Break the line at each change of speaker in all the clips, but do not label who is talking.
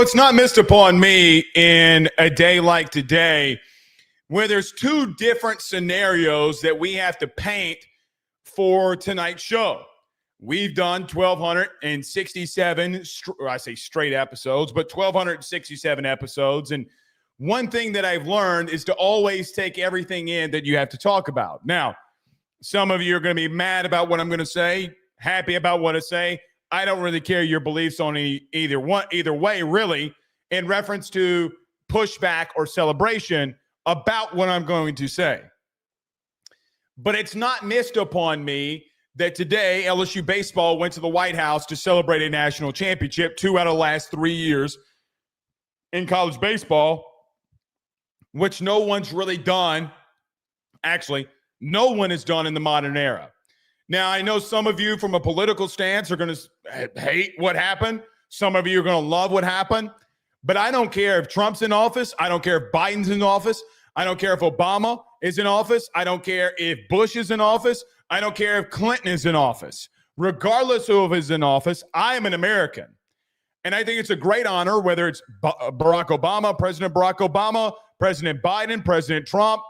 It's not missed upon me in a day like today where there's two different scenarios that we have to paint for tonight's show. We've done 1,267, I say straight episodes, but 1,267 episodes. And one thing that I've learned is to always take everything in that you have to talk about. Now, some of you are going to be mad about what I'm going to say, happy about what I say. I don't really care your beliefs on either way, really, in reference to pushback or celebration about what I'm going to say. But it's not missed upon me that today LSU baseball went to the White House to celebrate a national championship 2 out of the last 3 years in college baseball, which no one's really done. Actually, no one has done in the modern era. Now, I know some of you from a political stance are going to hate what happened. Some of you are going to love what happened. But I don't care if Trump's in office. I don't care if Biden's in office. I don't care if Obama is in office. I don't care if Bush is in office. I don't care if Clinton is in office. Regardless of who is in office, I am an American. And I think it's a great honor, whether it's Barack Obama, President Barack Obama, President Biden, President Trump.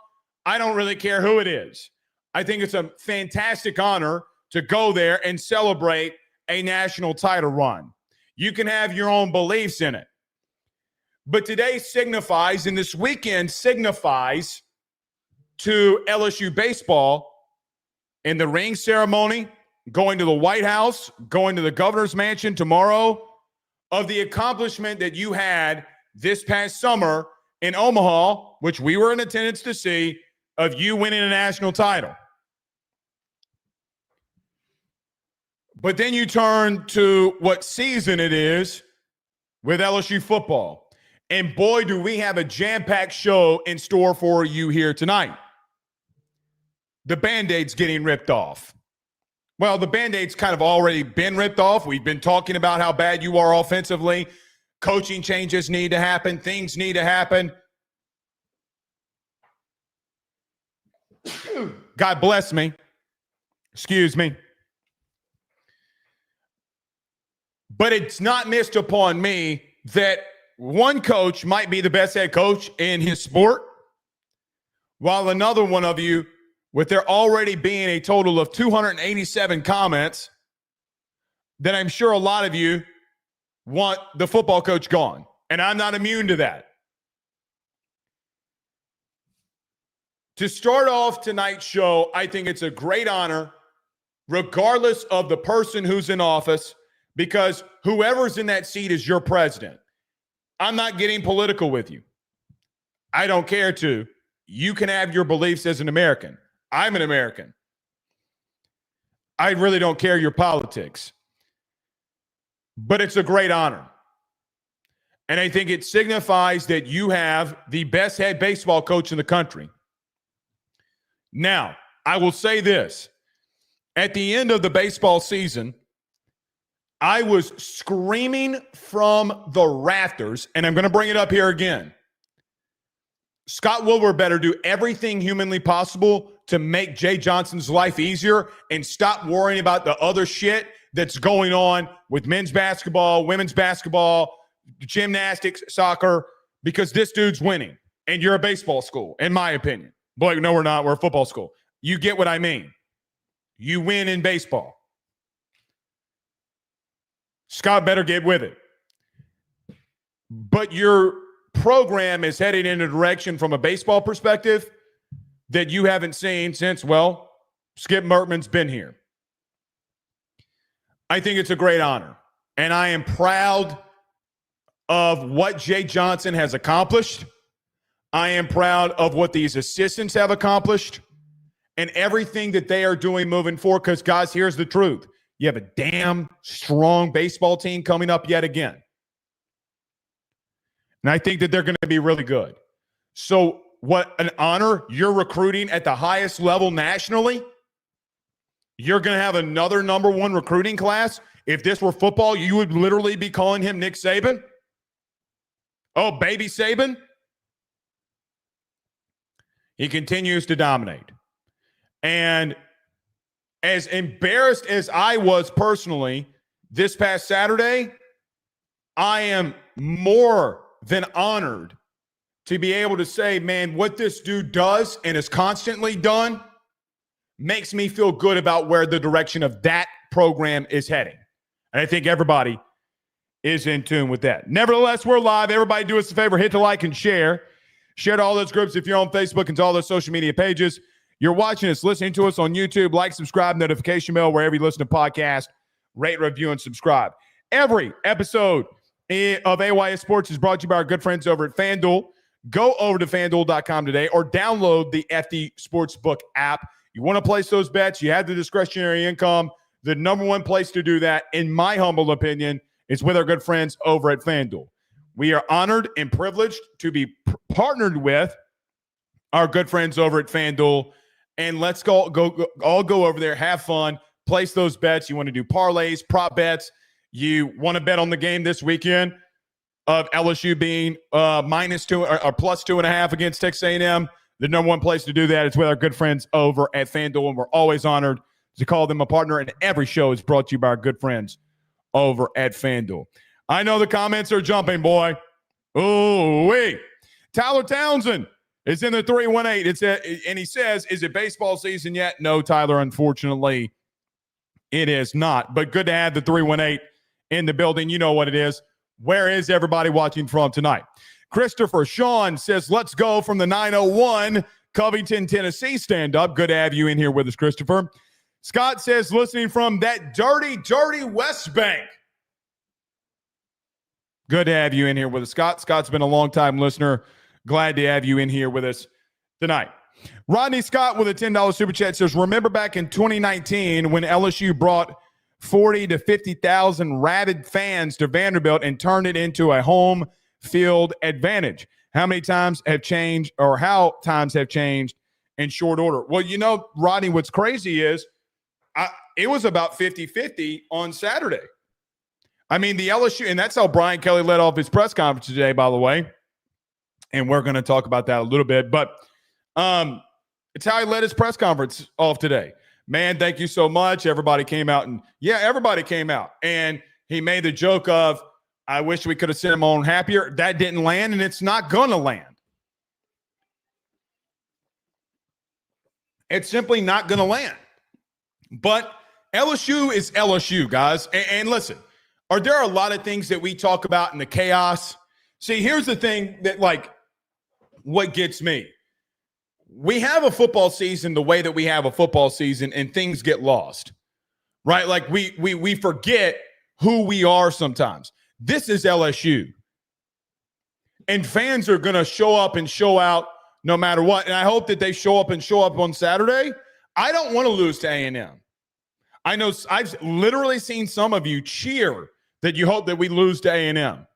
I don't really care who it is. I think it's a fantastic honor to go there and celebrate a national title run. You can have your own beliefs in it. But today signifies, and this weekend signifies to LSU baseball in the ring ceremony, going to the White House, going to the governor's mansion tomorrow, of the accomplishment that you had this past summer in Omaha, which we were in attendance to see, of you winning a national title. But then you turn to what season it is with LSU football. And boy, do we have a jam-packed show in store for you here tonight. The Band-Aid's getting ripped off. Well, the Band-Aid's kind of already been ripped off. We've been talking about how bad you are offensively. Coaching changes need to happen. Things need to happen. God bless me. Excuse me. But it's not missed upon me that one coach might be the best head coach in his sport, while another one of you, with there already being a total of 287 comments, that I'm sure a lot of you want the football coach gone. And I'm not immune to that. To start off tonight's show, I think it's a great honor, regardless of the person who's in office, because whoever's in that seat is your president. I'm not getting political with you. I don't care to. You can have your beliefs as an American. I'm an American. I really don't care your politics. But it's a great honor. And I think it signifies that you have the best head baseball coach in the country. Now, I will say this. At the end of the baseball season, I was screaming from the rafters, and I'm going to bring it up here again. Scott Wilbur better do everything humanly possible to make Jay Johnson's life easier and stop worrying about the other shit that's going on with men's basketball, women's basketball, gymnastics, soccer, because this dude's winning. And you're a baseball school, in my opinion. But no, we're not. We're a football school. You get what I mean. You win in baseball. Scott better get with it. But your program is heading in a direction from a baseball perspective that you haven't seen since, well, Skip Mertman's been here. I think it's a great honor. And I am proud of what Jay Johnson has accomplished. I am proud of what these assistants have accomplished and everything that they are doing moving forward. Because, guys, here's the truth. You have a damn strong baseball team coming up yet again. And I think that they're going to be really good. So what an honor. You're recruiting at the highest level nationally. You're going to have another number one recruiting class. If this were football, you would literally be calling him Nick Saban. Oh, baby Saban. He continues to dominate. And as embarrassed as I was personally this past Saturday, I am more than honored to be able to say, man, what this dude does and is constantly done makes me feel good about where the direction of that program is heading. And I think everybody is in tune with that. Nevertheless, we're live. Everybody do us a favor, hit the like and share. Share to all those groups if you're on Facebook and to all those social media pages. You're watching us, listening to us on YouTube. Like, subscribe, notification bell, wherever you listen to podcasts. Rate, review, and subscribe. Every episode of AYS Sports is brought to you by our good friends over at FanDuel. Go over to FanDuel.com today or download the FD Sportsbook app. You want to place those bets, you have the discretionary income. The number one place to do that, in my humble opinion, is with our good friends over at FanDuel. We are honored and privileged to be partnered with our good friends over at FanDuel. And let's all go over there, have fun, place those bets. You want to do parlays, prop bets. You want to bet on the game this weekend of LSU being -2 or +2.5 against Texas A&M. The number one place to do that is with our good friends over at FanDuel, and we're always honored to call them a partner. And every show is brought to you by our good friends over at FanDuel. I know the comments are jumping, boy. Ooh-wee. Tyler Townsend is in the 318. And he says, is it baseball season yet? No, Tyler, unfortunately, it is not. But good to have the 318 in the building. You know what it is. Where is everybody watching from tonight? Christopher Sean says, let's go from the 901 Covington, Tennessee stand-up. Good to have you in here with us, Christopher. Scott says, listening from that dirty, dirty West Bank. Good to have you in here with us, Scott. Scott's been a long-time listener. Glad to have you in here with us tonight. Rodney Scott with a $10 super chat says, remember back in 2019 when LSU brought 40 to 50,000 rabid fans to Vanderbilt and turned it into a home field advantage? How many times have changed, or how times have changed in short order? Well, you know, Rodney, what's crazy is it was about 50-50 on Saturday. I mean, the LSU, and that's how Brian Kelly led off his press conference today, by the way. And we're going to talk about that a little bit. But it's how he led his press conference off today. Man, thank you so much. Everybody came out. And, yeah, everybody came out. And he made the joke of, I wish we could have sent him on happier. That didn't land, and it's not going to land. It's simply not going to land. But LSU is LSU, guys. And listen, are there a lot of things that we talk about in the chaos? See, here's the thing that, like, what gets me. We have a football season the way that we have a football season, and things get lost, right? Like, we forget who we are sometimes. This is LSU. And fans are going to show up and show out no matter what. And I hope that they show up on Saturday. I don't want to lose to A&M. I know I've literally seen some of you cheer that you hope that we lose to A&M.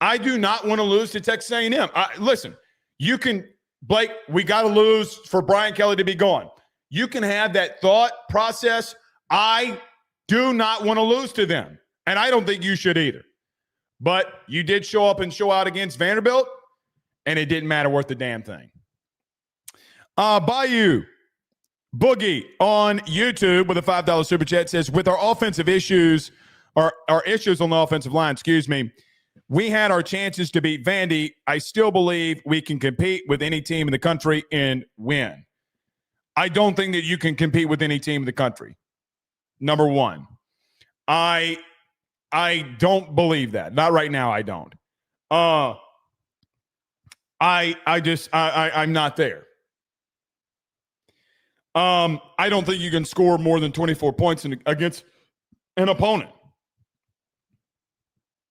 I do not want to lose to Texas A&M. Listen, you can, Blake, we got to lose for Brian Kelly to be gone. You can have that thought process. I do not want to lose to them. And I don't think you should either. But you did show up and show out against Vanderbilt, and it didn't matter worth the damn thing. Bayou Boogie on YouTube with a $5 super chat says, with our offensive issues, our issues on the offensive line, we had our chances to beat Vandy. I still believe we can compete with any team in the country and win. I don't think that you can compete with any team in the country. Number one, I don't believe that. Not right now, I don't. I'm not there. I don't think you can score more than 24 points against an opponent.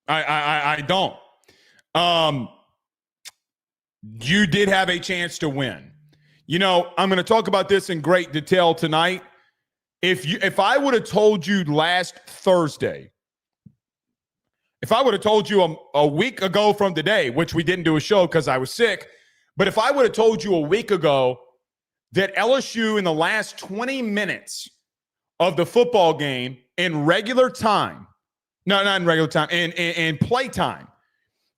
I don't. You did have a chance to win. You know, I'm going to talk about this in great detail tonight. If I would have told you last Thursday, if I would have told you a week ago from today, which we didn't do a show because I was sick, but if I would have told you a week ago that LSU in the last 20 minutes of the football game in regular time, no, not in regular time, in play time,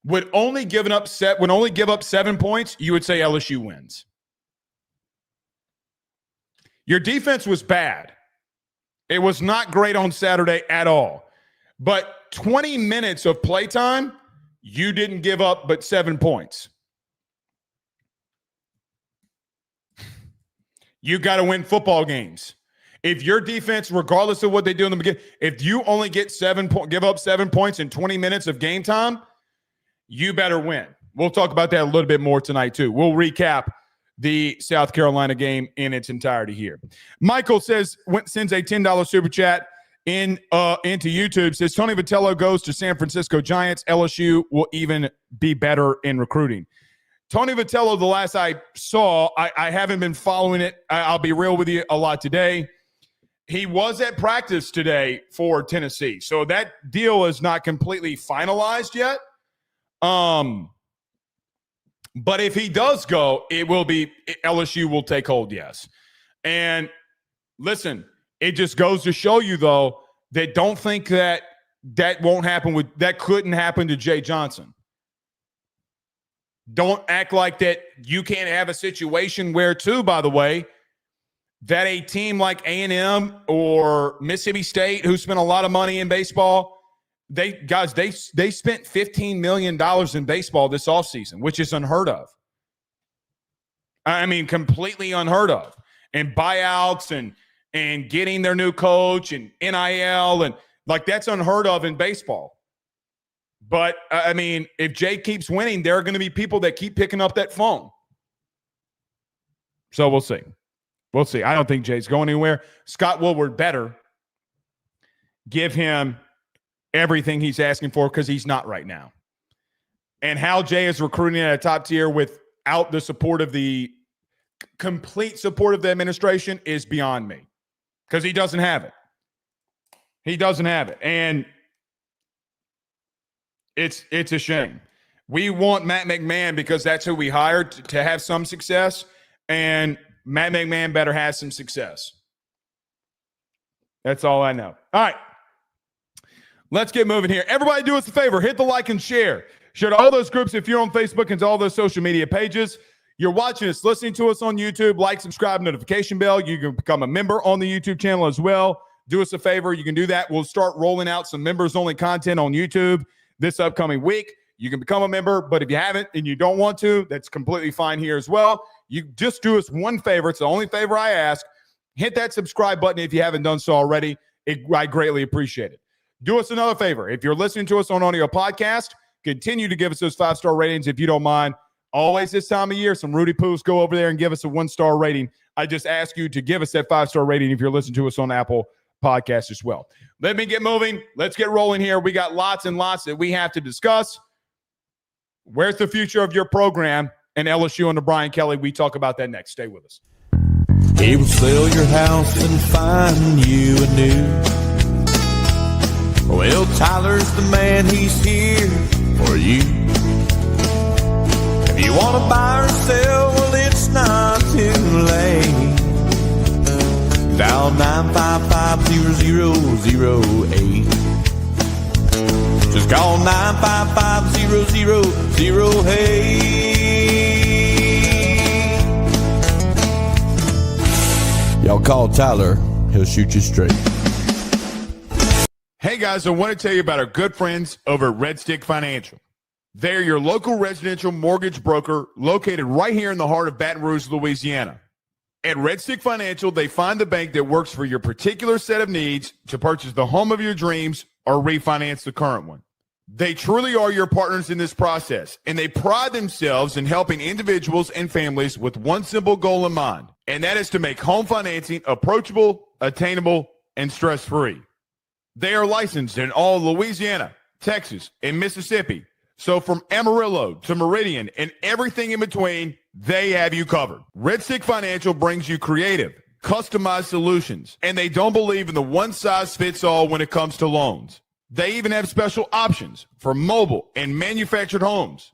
would only give up 7 points, you would say LSU wins. Your defense was bad. It was not great on Saturday at all. But 20 minutes of playtime, you didn't give up but 7 points. You got to win football games. If your defense, regardless of what they do in the beginning, if you only get give up 7 points in 20 minutes of game time, you better win. We'll talk about that a little bit more tonight too. We'll recap the South Carolina game in its entirety here. Michael sends a $10 super chat into YouTube. Says Tony Vitello goes to San Francisco Giants. LSU will even be better in recruiting. Tony Vitello, the last I saw, I haven't been following it. I'll be real with you a lot today. He was at practice today for Tennessee. So that deal is not completely finalized yet. But if he does go, LSU will take hold, yes. And listen, it just goes to show you, though, that don't think that won't happen that couldn't happen to Jay Johnson. Don't act like that you can't have a situation where, too, by the way, that a team like A&M or Mississippi State, who spent a lot of money in baseball, they spent $15 million in baseball this offseason, which is unheard of. I mean, completely unheard of. And buyouts and getting their new coach and NIL, and like that's unheard of in baseball. But, I mean, if Jay keeps winning, there are going to be people that keep picking up that phone. So we'll see. We'll see. I don't think Jay's going anywhere. Scott Woodward better give him everything he's asking for because he's not right now. And how Jay is recruiting at a top tier without the support of the complete support of the administration is beyond me because he doesn't have it. He doesn't have it. And it's a shame. We want Matt McMahon because that's who we hired to have some success, and Matt McMahon better have some success. That's all I know. All right. Let's get moving here. Everybody do us a favor. Hit the like and share. Share to all those groups if you're on Facebook and to all those social media pages. You're watching us, listening to us on YouTube. Like, subscribe, notification bell. You can become a member on the YouTube channel as well. Do us a favor. You can do that. We'll start rolling out some members-only content on YouTube this upcoming week. You can become a member, but if you haven't and you don't want to, that's completely fine here as well. You just do us one favor. It's the only favor I ask. Hit that subscribe button if you haven't done so already. I greatly appreciate it. Do us another favor. If you're listening to us on audio podcast, continue to give us those 5-star ratings if you don't mind. Always this time of year, some Rudy Poos go over there and give us a 1-star rating. I just ask you to give us that 5-star rating if you're listening to us on Apple Podcasts as well. Let me get moving. Let's get rolling here. We got lots and lots that we have to discuss. Where's the future of your program and LSU under Brian Kelly? We talk about that next. Stay with us.
He will sell your house and find you a new. Well, Tyler's the man. He's here for you. If you want to buy or sell, well, it's not too late. Dial 955-0008. Just call 955-0008. Y'all call Tyler. He'll shoot you straight.
Hey, guys, I want to tell you about our good friends over at RedStick Financial. They're your local residential mortgage broker located right here in the heart of Baton Rouge, Louisiana. At RedStick Financial, they find the bank that works for your particular set of needs to purchase the home of your dreams or refinance the current one. They truly are your partners in this process, and they pride themselves in helping individuals and families with one simple goal in mind, and that is to make home financing approachable, attainable, and stress-free. They are licensed in all Louisiana, Texas, and Mississippi. So from Amarillo to Meridian and everything in between, they have you covered. RedStick Financial brings you creative, customized solutions, and they don't believe in the one-size-fits-all when it comes to loans. They even have special options for mobile and manufactured homes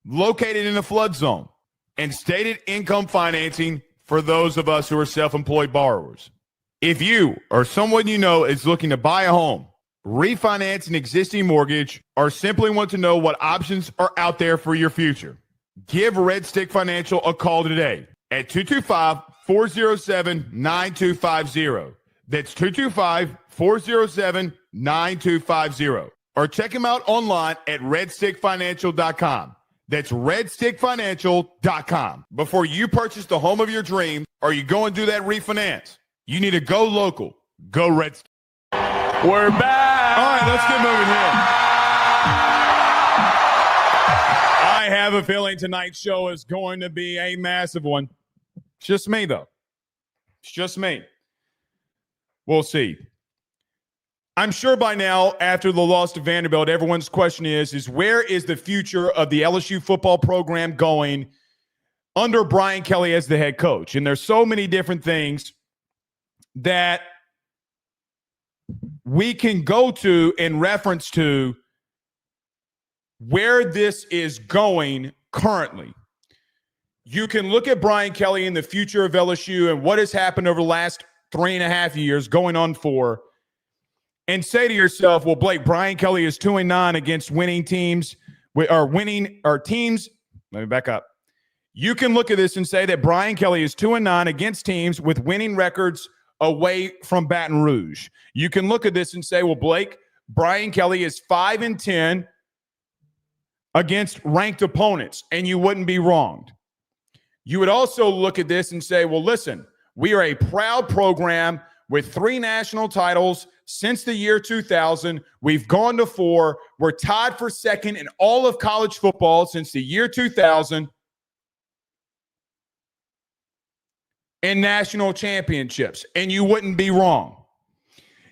located in a flood zone and stated income financing for those of us who are self-employed borrowers. If you or someone you know is looking to buy a home, refinance an existing mortgage, or simply want to know what options are out there for your future, give RedStick Financial a call today at 225-407-9250. That's 225-407-9250. Or check him out online at redstickfinancial.com. That's redstickfinancial.com. Before you purchase the home of your dreams or you go and do that refinance, you need to go local. Go Redstick.
We're back.
All right, let's get moving here. I have a feeling tonight's show is going to be a massive one. It's just me, though. It's just me. We'll see. I'm sure by now, after the loss to Vanderbilt, everyone's question is where is the future of the LSU football program going under Brian Kelly as the head coach? And there's so many different things that we can go to in reference to where this is going currently. You can look at Brian Kelly and the future of LSU and what has happened over the last 3.5 years, going on 4, and say to yourself, well, Blake, Brian Kelly is 2-9 against winning teams or teams. Let me back up. You can look at this and say that Brian Kelly is 2-9 against teams with winning records away from Baton Rouge. You can look at this and say, well, Blake, Brian Kelly is 5-10 against ranked opponents, and you wouldn't be wronged. You would also look at this and say, well, listen, we are a proud program with 3 national titles since the year 2000. We've gone to 4. We're tied for second in all of college football since the year 2000 in national championships, and you wouldn't be wrong.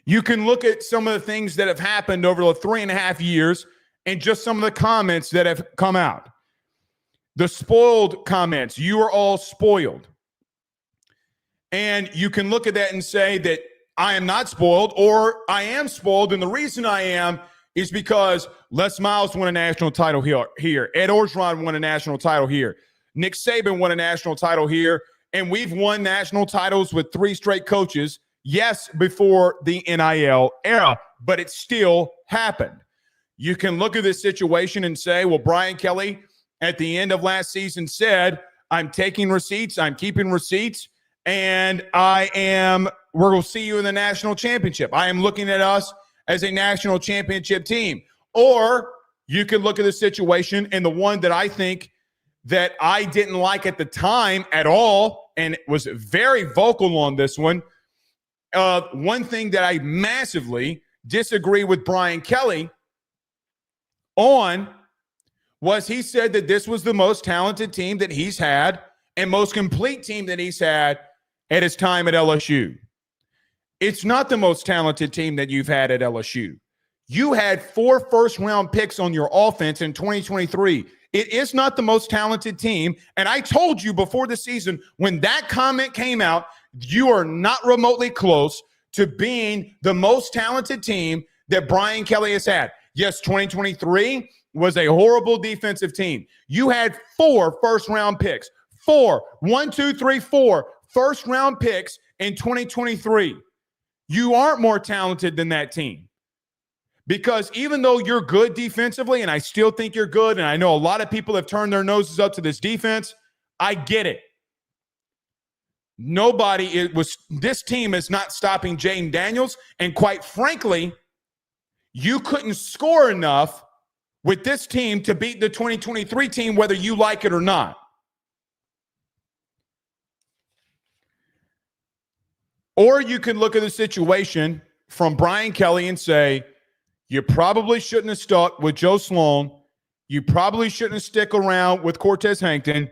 You can look at some of the things that have happened over the 3.5 years and just some of the comments that have come out. The spoiled comments, you are all spoiled. And you can look at that and say that I am not spoiled or I am spoiled. And the reason I am is because Les Miles won a national title here. Ed Orgeron won a national title here. Nick Saban won a national title here. And we've won national titles with 3 straight coaches. Yes, before the NIL era, but it still happened. You can look at this situation and say, well, Brian Kelly at the end of last season said, I'm taking receipts, I'm keeping receipts, and we're going to see you in the national championship. I am looking at us as a national championship team. Or you could look at the situation, and the one that I think that I didn't like at the time at all, and was very vocal on this one. One thing that I massively disagree with Brian Kelly on was he said that this was the most talented team that he's had and most complete team that he's had at his time at LSU. It's not the most talented team that you've had at LSU. You had 4 first-round picks on your offense in 2023. It is not the most talented team. And I told you before the season, when that comment came out, you are not remotely close to being the most talented team that Brian Kelly has had. Yes, 2023 was a horrible defensive team. You had 4 first-round picks. 4 first-round picks in 2023. You aren't more talented than that team. Because even though you're good defensively, and I still think you're good, and I know a lot of people have turned their noses up to this defense, I get it. This team is not stopping Jaden Daniels, and quite frankly, you couldn't score enough with this team to beat the 2023 team, whether you like it or not. Or you can look at the situation from Brian Kelly and say, you probably shouldn't have stuck with Joe Sloan. You probably shouldn't have stick around with Cortez Hankton.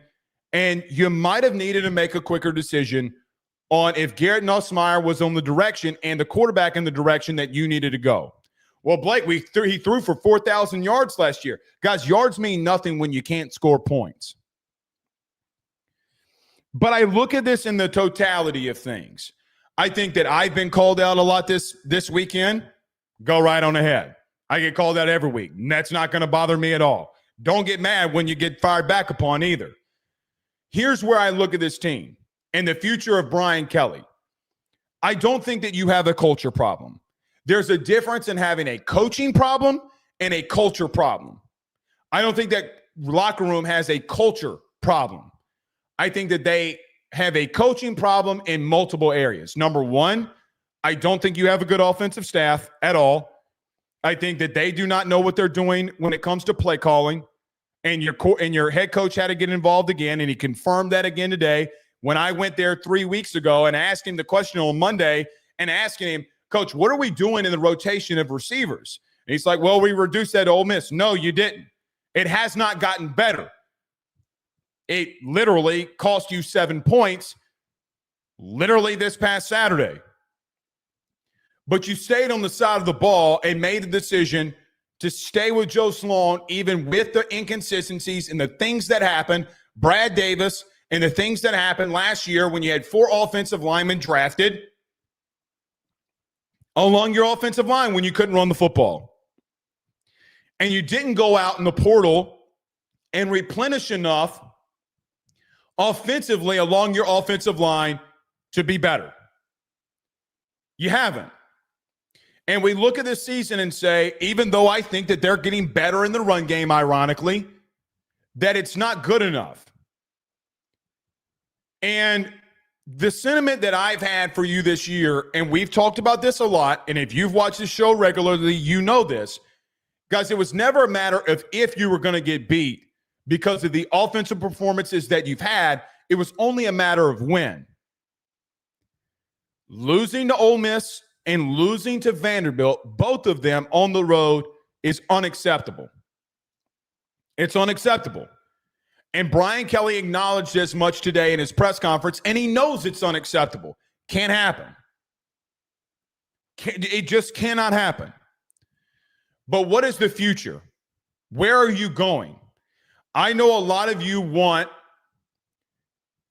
And you might have needed to make a quicker decision on if Garrett Nussmeier was on the direction and the quarterback in the direction that you needed to go. Well, Blake, he threw for 4,000 yards last year. Guys, yards mean nothing when you can't score points. But I look at this in the totality of things. I think that I've been called out a lot this weekend. Go right on ahead. I get called out every week, and that's not going to bother me at all. Don't get mad when you get fired back upon either. Here's where I look at this team and the future of Brian Kelly. I don't think that you have a culture problem. There's a difference in having a coaching problem and a culture problem. I don't think that locker room has a culture problem. I think that they have a coaching problem in multiple areas. Number one, I don't think you have a good offensive staff at all. I think that they do not know what they're doing when it comes to play calling. And your head coach had to get involved again, and he confirmed that again today. When I went there 3 weeks ago and asked him the question on Monday and asking him, Coach, what are we doing in the rotation of receivers? And he's like, well, we reduced that to Ole Miss. No, you didn't. It has not gotten better. It literally cost you 7 points literally this past Saturday. But you stayed on the side of the ball and made the decision to stay with Joe Sloan, even with the inconsistencies and the things that happened, Brad Davis, and the things that happened last year when you had 4 offensive linemen drafted along your offensive line when you couldn't run the football. And you didn't go out in the portal and replenish enough offensively along your offensive line to be better. You haven't. And we look at this season and say, even though I think that they're getting better in the run game, ironically, that it's not good enough. And the sentiment that I've had for you this year, and we've talked about this a lot, and if you've watched the show regularly, you know this. Guys, it was never a matter of if you were going to get beat because of the offensive performances that you've had. It was only a matter of when. Losing to Ole Miss and losing to Vanderbilt, both of them on the road, is unacceptable. It's unacceptable. And Brian Kelly acknowledged as much today in his press conference, and he knows it's unacceptable. Can't happen. It just cannot happen. But what is the future? Where are you going? I know a lot of you want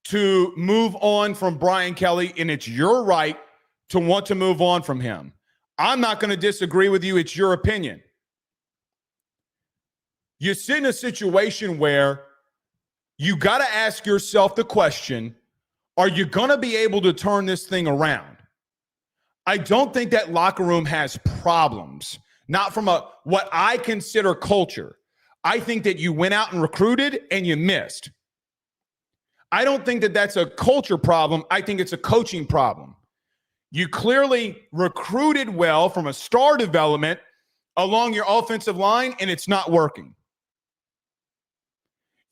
to move on from Brian Kelly, and it's your right to want to move on from him. I'm not going to disagree with you. It's your opinion. You sit in a situation where you got to ask yourself the question, are you going to be able to turn this thing around? I don't think that locker room has problems, not from what I consider culture. I think that you went out and recruited and you missed. I don't think that that's a culture problem. I think it's a coaching problem. You clearly recruited well from a star development along your offensive line, and it's not working.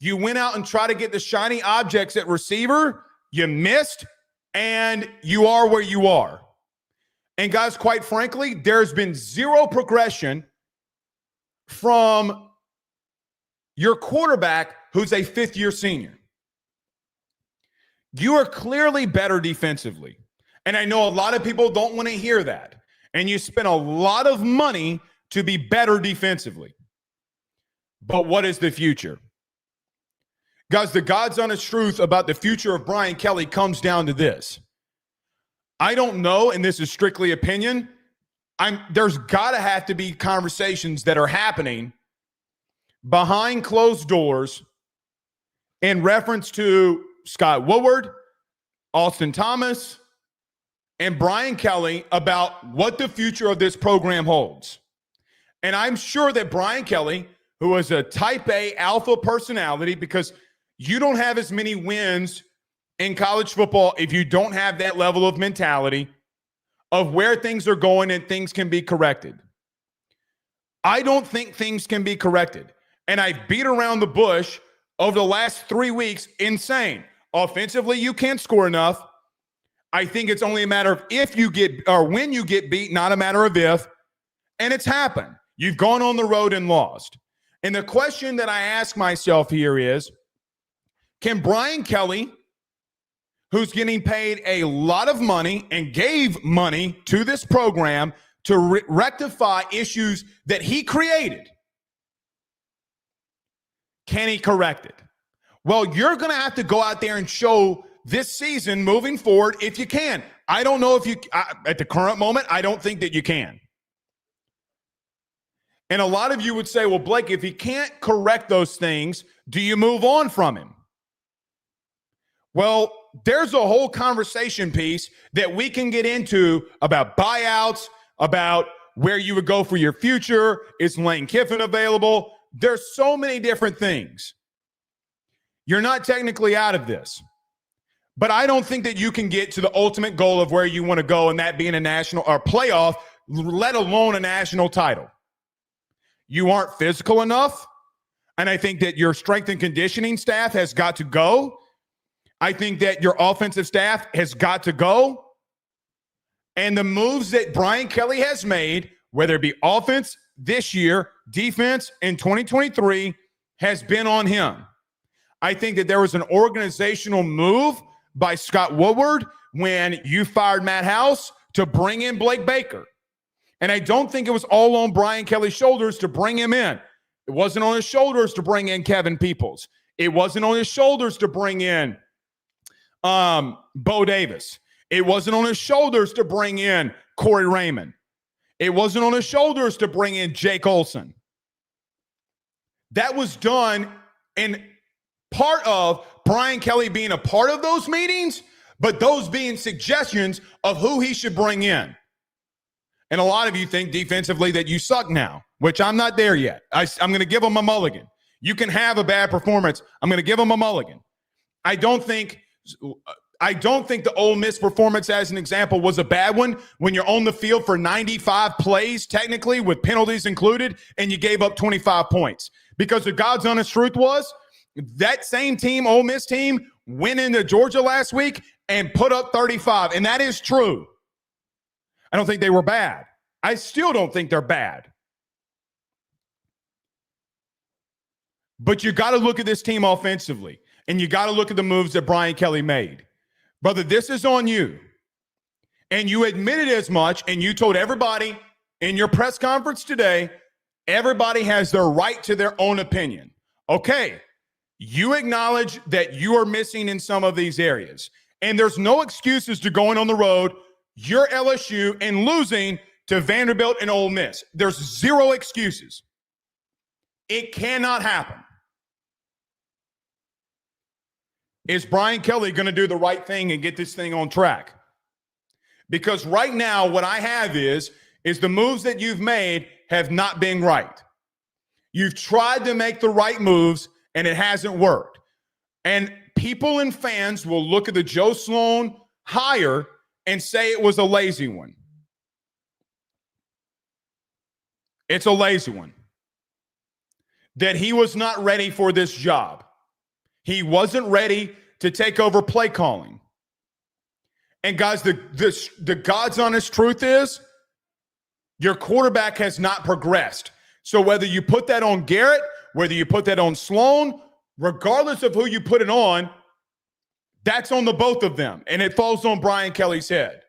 You went out and tried to get the shiny objects at receiver, you missed, and you are where you are. And guys, quite frankly, there's been zero progression from your quarterback who's a fifth-year senior. You are clearly better defensively. And I know a lot of people don't want to hear that. And you spend a lot of money to be better defensively. But what is the future? Guys, the God's honest truth about the future of Brian Kelly comes down to this. I don't know, and this is strictly opinion. There's got to have to be conversations that are happening behind closed doors in reference to Scott Woodward, Austin Thomas, and Brian Kelly about what the future of this program holds. And I'm sure that Brian Kelly, who is a type A alpha personality, because you don't have as many wins in college football if you don't have that level of mentality of where things are going and things can be corrected. I don't think things can be corrected. And I beat around the bush over the last 3 weeks, insane. Offensively, you can't score enough. I think it's only a matter of if you get or when you get beat, not a matter of if. And it's happened. You've gone on the road and lost. And the question that I ask myself here is, can Brian Kelly, who's getting paid a lot of money and gave money to this program to rectify issues that he created, can he correct it? Well, you're going to have to go out there and show this season moving forward if you can. I don't know if you at the current moment, I don't think that you can. And a lot of you would say, well, Blake, if he can't correct those things, do you move on from him? Well, there's a whole conversation piece that we can get into about buyouts, about where you would go for your future. Is Lane Kiffin available? There's so many different things. You're not technically out of this. But I don't think that you can get to the ultimate goal of where you want to go, and that being a national or playoff, let alone a national title. You aren't physical enough. And I think that your strength and conditioning staff has got to go. I think that your offensive staff has got to go. And the moves that Brian Kelly has made, whether it be offense this year, defense in 2023, has been on him. I think that there was an organizational move by Scott Woodward when you fired Matt House to bring in Blake Baker. And I don't think it was all on Brian Kelly's shoulders to bring him in. It wasn't on his shoulders to bring in Kevin Peoples. It wasn't on his shoulders to bring in Bo Davis. It wasn't on his shoulders to bring in Corey Raymond. It wasn't on his shoulders to bring in Jake Olson. That was done in part of Brian Kelly being a part of those meetings, but those being suggestions of who he should bring in. And a lot of you think defensively that you suck now, which I'm not there yet. I'm going to give him a mulligan. You can have a bad performance. I'm going to give him a mulligan. I don't think the Ole Miss performance, as an example, was a bad one when you're on the field for 95 plays, technically, with penalties included, and you gave up 25 points. Because the God's honest truth was that same team, Ole Miss team, went into Georgia last week and put up 35, and that is true. I don't think they were bad. I still don't think they're bad. But you got to look at this team offensively, and you got to look at the moves that Brian Kelly made. Brother, this is on you. And you admitted as much, and you told everybody in your press conference today, everybody has their right to their own opinion. Okay, you acknowledge that you are missing in some of these areas. And there's no excuses to going on the road, you're LSU, and losing to Vanderbilt and Ole Miss. There's zero excuses. It cannot happen. Is Brian Kelly going to do the right thing and get this thing on track? Because right now, what I have is the moves that you've made have not been right. You've tried to make the right moves, and it hasn't worked. And people and fans will look at the Joe Sloan hire and say it was a lazy one. It's a lazy one. That he was not ready for this job. He wasn't ready to take over play calling. And guys, the God's honest truth is your quarterback has not progressed. So whether you put that on Garrett, whether you put that on Sloan, regardless of who you put it on, that's on the both of them. And it falls on Brian Kelly's head.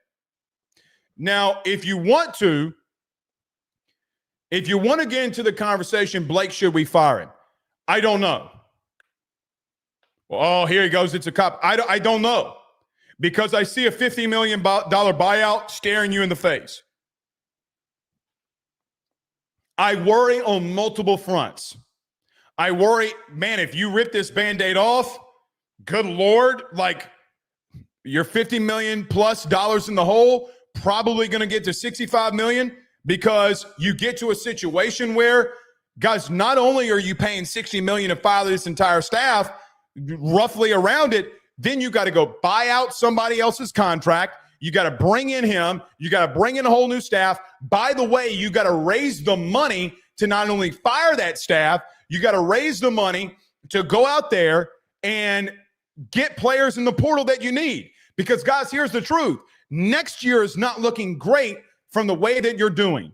Now, if you want to get into the conversation, Blake, should we fire him? I don't know. Well, oh, here he goes. It's a cop. I don't know, because I see a $50 million buyout staring you in the face. I worry on multiple fronts. I worry, man, if you rip this Band-Aid off, good Lord, like you're $50 million plus in the hole, probably going to get to $65 million, because you get to a situation where, guys, not only are you paying $60 million to fire this entire staff, roughly around it, then you got to go buy out somebody else's contract. You got to bring in him. You got to bring in a whole new staff. By the way, you got to raise the money to not only fire that staff, you got to raise the money to go out there and get players in the portal that you need. Because, guys, here's the truth. Next year is not looking great from the way that you're doing.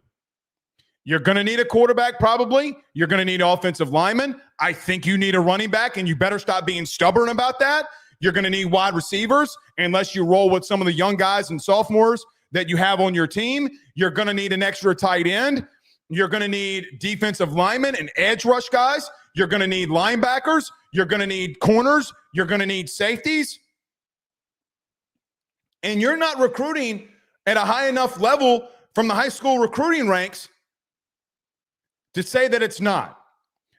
You're going to need a quarterback probably. You're going to need offensive linemen. I think you need a running back, and you better stop being stubborn about that. You're going to need wide receivers unless you roll with some of the young guys and sophomores that you have on your team. You're going to need an extra tight end. You're going to need defensive linemen and edge rush guys. You're going to need linebackers. You're going to need corners. You're going to need safeties. And you're not recruiting at a high enough level from the high school recruiting ranks to say that it's not.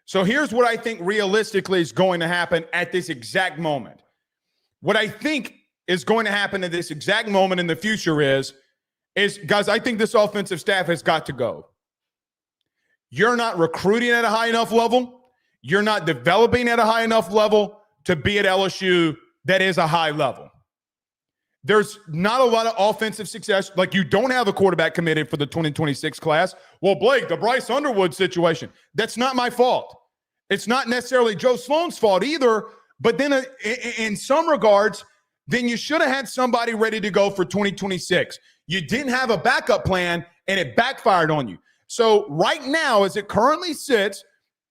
So here's what I think realistically is going to happen at this exact moment. What I think is going to happen at this exact moment in the future is guys, I think this offensive staff has got to go. You're not recruiting at a high enough level. You're not developing at a high enough level to be at LSU that is a high level. There's not a lot of offensive success. Like, you don't have a quarterback committed for the 2026 class. Well, Blake, the Bryce Underwood situation, that's not my fault. It's not necessarily Joe Sloan's fault either. But then in some regards, then you should have had somebody ready to go for 2026. You didn't have a backup plan, and it backfired on you. So right now, as it currently sits,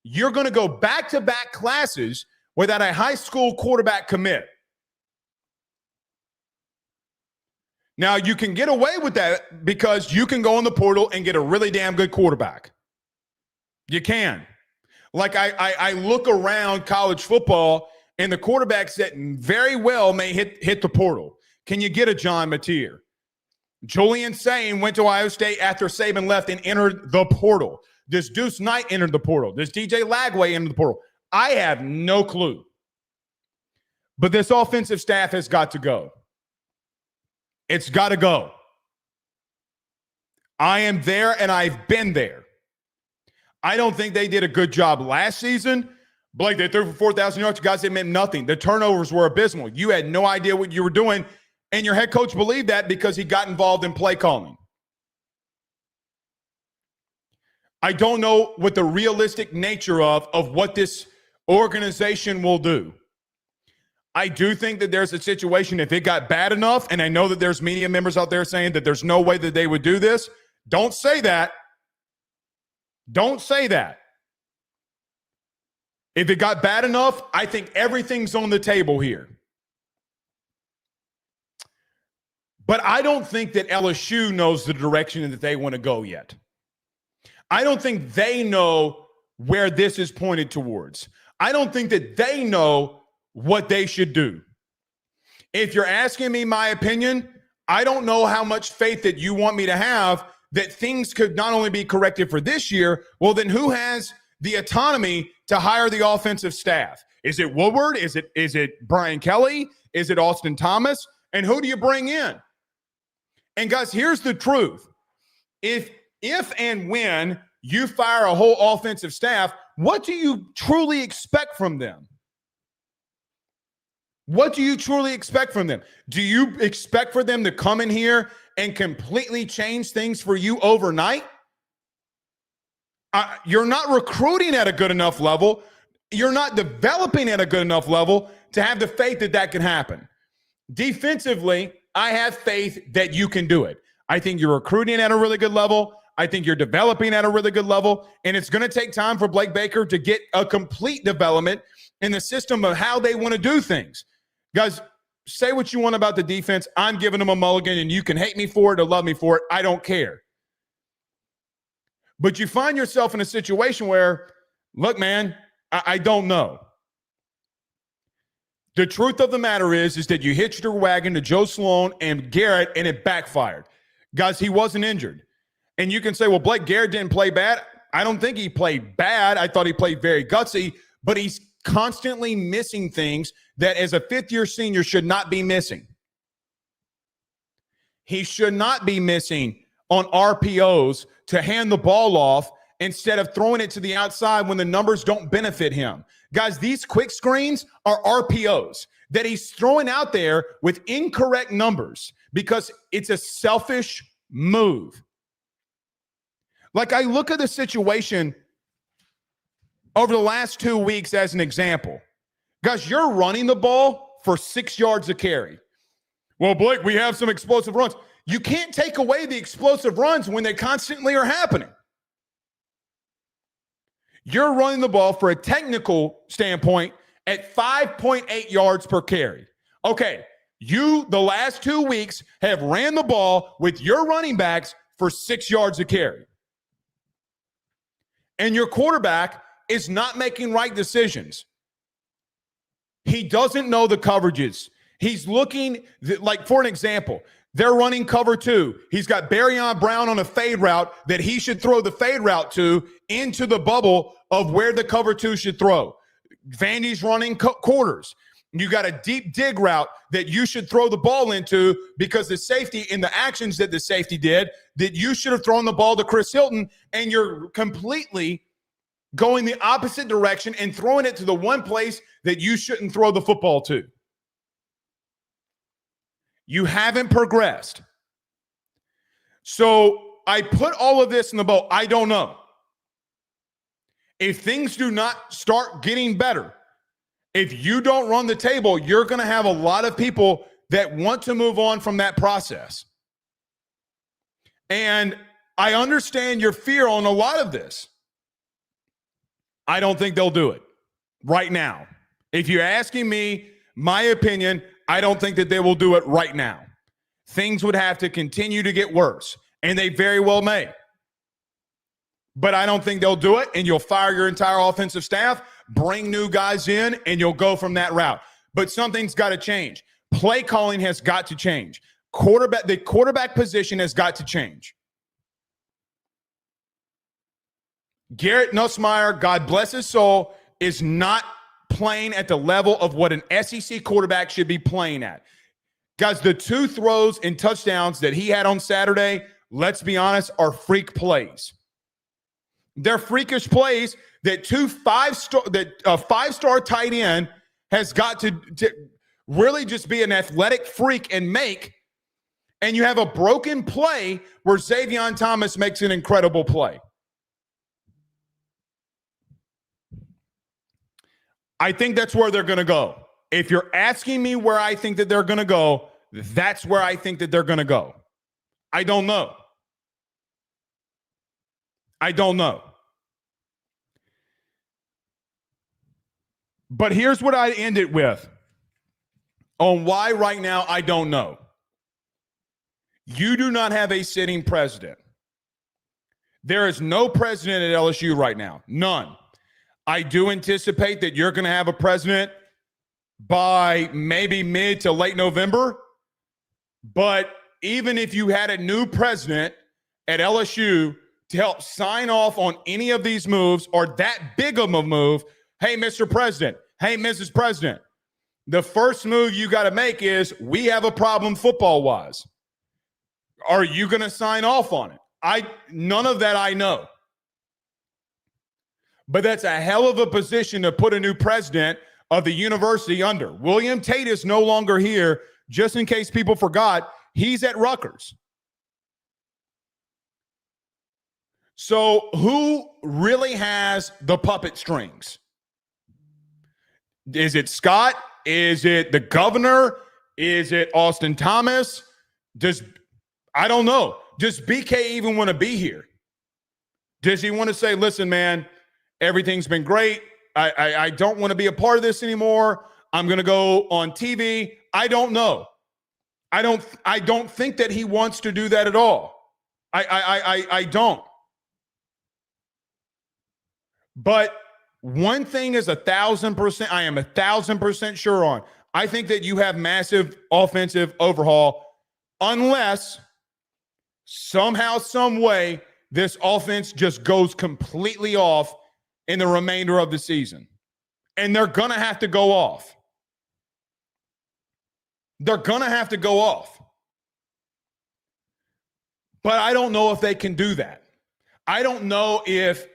you're going to go back-to-back classes without a high school quarterback commit. Now, you can get away with that because you can go in the portal and get a really damn good quarterback. You can. Like, I look around college football, and the quarterbacks that very well may hit the portal. Can you get a John Mateer? Julian Sain went to Ohio State after Saban left and entered the portal. Does Deuce Knight enter the portal? Does DJ Lagway enter the portal? I have no clue. But this offensive staff has got to go. It's got to go. I am there, and I've been there. I don't think they did a good job last season. Blake, they threw for 4,000 yards. Guys, it meant nothing. The turnovers were abysmal. You had no idea what you were doing, and your head coach believed that because he got involved in play calling. I don't know what the realistic nature of what this organization will do. I do think that there's a situation, if it got bad enough, and I know that there's media members out there saying that there's no way that they would do this. Don't say that. Don't say that. If it got bad enough, I think everything's on the table here. But I don't think that LSU knows the direction that they want to go yet. I don't think they know where this is pointed towards. I don't think that they know what they should do. If you're asking me my opinion, I don't know how much faith that you want me to have that things could not only be corrected for this year. Well, then who has the autonomy to hire the offensive staff? Is it Woodward? Is it Brian Kelly? Is it Austin Thomas? And who do you bring in? And guys, here's the truth. If and when you fire a whole offensive staff, what do you truly expect from them? What do you truly expect from them? Do you expect for them to come in here and completely change things for you overnight? You're not recruiting at a good enough level. You're not developing at a good enough level to have the faith that that can happen. Defensively, I have faith that you can do it. I think you're recruiting at a really good level. I think you're developing at a really good level. And it's going to take time for Blake Baker to get a complete development in the system of how they want to do things. Guys, say what you want about the defense. I'm giving them a mulligan, and you can hate me for it or love me for it. I don't care. But you find yourself in a situation where, look, man, I don't know. The truth of the matter is that you hitched your wagon to Joe Sloan and Garrett, and it backfired. Guys, he wasn't injured. And you can say, well, Blake Garrett didn't play bad. I don't think he played bad. I thought he played very gutsy, but he's constantly missing things that as a fifth-year senior should not be missing. He should not be missing on RPOs to hand the ball off instead of throwing it to the outside when the numbers don't benefit him. Guys, these quick screens are RPOs that he's throwing out there with incorrect numbers because it's a selfish move. Like, I look at the situation over the last 2 weeks as an example. Guys, you're running the ball for 6 yards a carry. Well, Blake, we have some explosive runs. You can't take away the explosive runs when they constantly are happening. You're running the ball for a technical standpoint at 5.8 yards per carry. Okay, you, the last 2 weeks, have ran the ball with your running backs for 6 yards a carry. And your quarterback is not making right decisions. He doesn't know the coverages. He's looking, like, for an example, they're running cover two. He's got Barryon Brown on a fade route that he should throw the fade route to into the bubble of where the cover two should throw. Vandy's running quarters. You got a deep dig route that you should throw the ball into because the safety in the actions that the safety did, that you should have thrown the ball to Chris Hilton, and you're completely going the opposite direction and throwing it to the one place that you shouldn't throw the football to. You haven't progressed. So I put all of this in the boat. I don't know. If things do not start getting better, if you don't run the table, you're going to have a lot of people that want to move on from that process. And I understand your fear on a lot of this. I don't think they'll do it right now. If you're asking me my opinion, I don't think that they will do it right now. Things would have to continue to get worse, and they very well may. But I don't think they'll do it, and you'll fire your entire offensive staff, bring new guys in, and you'll go from that route. But something's got to change. Play calling has got to change. The quarterback position has got to change. Garrett Nussmeier, God bless his soul, is not playing at the level of what an SEC quarterback should be playing at. Guys, the 2 throws and touchdowns that he had on Saturday, let's be honest, are freak plays. They're freakish plays that a 5-star tight end has got to really just be an athletic freak and make. And you have a broken play where Xavier Thomas makes an incredible play. I think that's where they're going to go. If you're asking me where I think that they're going to go, that's where I think that they're going to go. I don't know. I don't know. But here's what I ended with on why right now I don't know. You do not have a sitting president. There is no president at LSU right now. None. I do anticipate that you're going to have a president by maybe mid to late November. But even if you had a new president at LSU to help sign off on any of these moves or that big of a move, hey, Mr. President, hey, Mrs. President, the first move you got to make is we have a problem football-wise. Are you going to sign off on it? None of that I know. But that's a hell of a position to put a new president of the university under. William Tate is no longer here. Just in case people forgot, he's at Rutgers. So who really has the puppet strings? Is it Scott? Is it the governor? Is it Austin Thomas? I don't know. Does BK even want to be here? Does he want to say, listen, man, everything's been great. I don't want to be a part of this anymore. I'm going to go on TV. I don't know. I don't think that he wants to do that at all. I don't. But one thing is 1,000%, I am 1,000% sure on. I think that you have massive offensive overhaul unless somehow, some way, this offense just goes completely off in the remainder of the season. And they're going to have to go off. They're going to have to go off. But I don't know if they can do that. I don't know if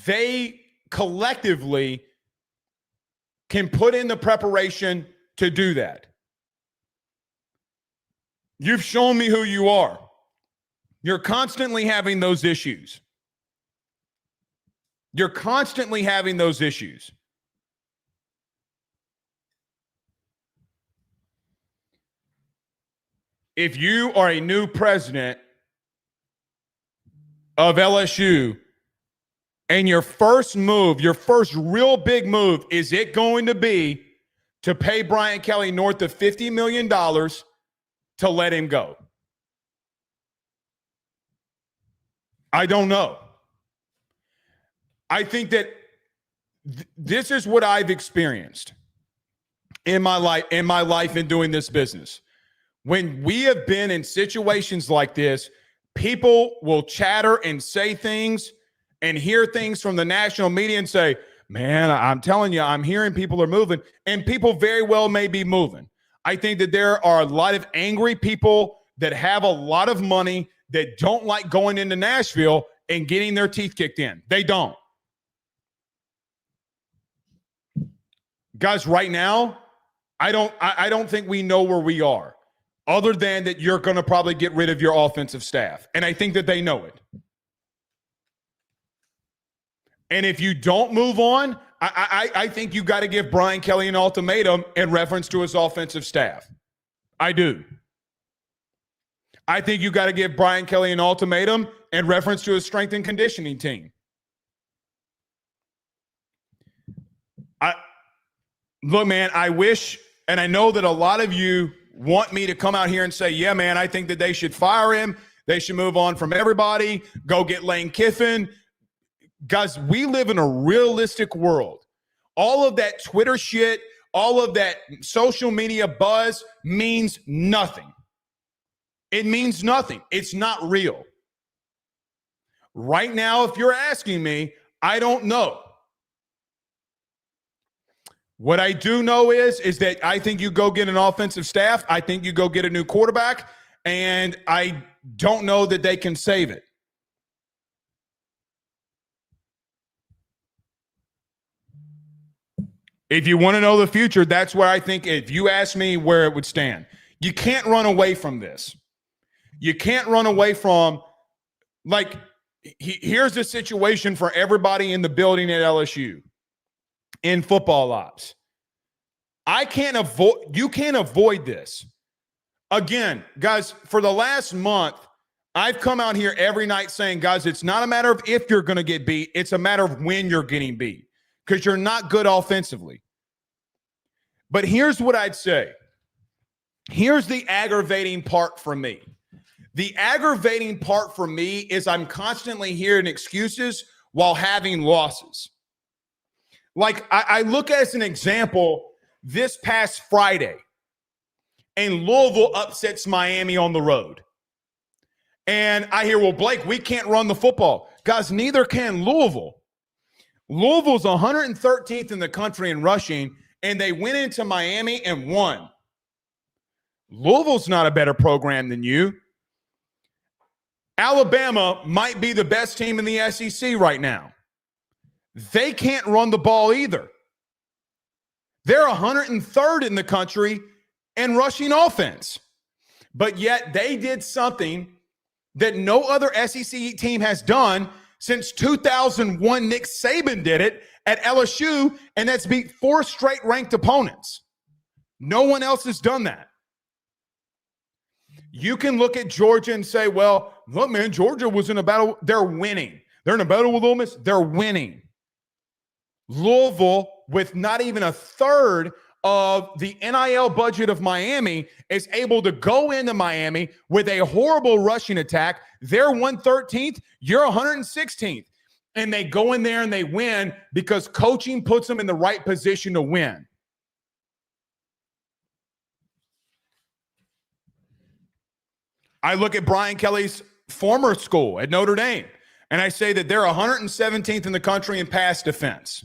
they collectively can put in the preparation to do that. You've shown me who you are. You're constantly having those issues. You're constantly having those issues. If you are a new president of LSU and your first move, your first real big move, is it going to be to pay Brian Kelly north of $50 million to let him go? I don't know. I think that this is what I've experienced in my life in doing this business. When we have been in situations like this, people will chatter and say things and hear things from the national media and say, man, I'm telling you, I'm hearing people are moving, and people very well may be moving. I think that there are a lot of angry people that have a lot of money that don't like going into Nashville and getting their teeth kicked in. They don't. Guys, right now, I don't think we know where we are. other than that you're going to probably get rid of your offensive staff. And I think that they know it. And if you don't move on, I think you got to give Brian Kelly an ultimatum in reference to his offensive staff. I do. I think you got to give Brian Kelly an ultimatum in reference to his strength and conditioning team. Look, man, I wish, and I know that a lot of you want me to come out here and say, yeah, man, I think that they should fire him. They should move on from everybody. Go get Lane Kiffin. Guys, we live in a realistic world. All of that Twitter shit, all of that social media buzz means nothing. It means nothing. It's not real. Right now, if you're asking me, I don't know. What I do know is that I think you go get an offensive staff. I think you go get a new quarterback, and I don't know that they can save it. If you want to know the future, that's where I think, if you ask me, where it would stand. You can't run away from this. You can't run away from, like, here's the situation for everybody in the building at LSU in football ops. You can't avoid this. Again, guys, for the last month, I've come out here every night saying, guys, it's not a matter of if you're going to get beat. It's a matter of when you're getting beat, because you're not good offensively. But here's what I'd say. Here's the aggravating part for me. The aggravating part for me is I'm constantly hearing excuses while having losses. Like, I look as an example this past Friday, and Louisville upsets Miami on the road. And I hear, well, Blake, we can't run the football. Guys, neither can Louisville. Louisville's 113th in the country in rushing, and they went into Miami and won. Louisville's not a better program than you. Alabama might be the best team in the SEC right now. They can't run the ball either. They're 103rd in the country in rushing offense. But yet they did something that no other SEC team has done since 2001. Nick Saban did it at LSU, and that's beat 4 straight ranked opponents. No one else has done that. You can look at Georgia and say, well, look, man, Georgia was in a battle. They're winning. They're in a battle with Ole Miss. They're winning. Louisville, with not even a third of the NIL budget of Miami, is able to go into Miami with a horrible rushing attack. They're 113th. You're 116th. And they go in there and they win because coaching puts them in the right position to win. I look at Brian Kelly's former school at Notre Dame, and I say that they're 117th in the country in pass defense.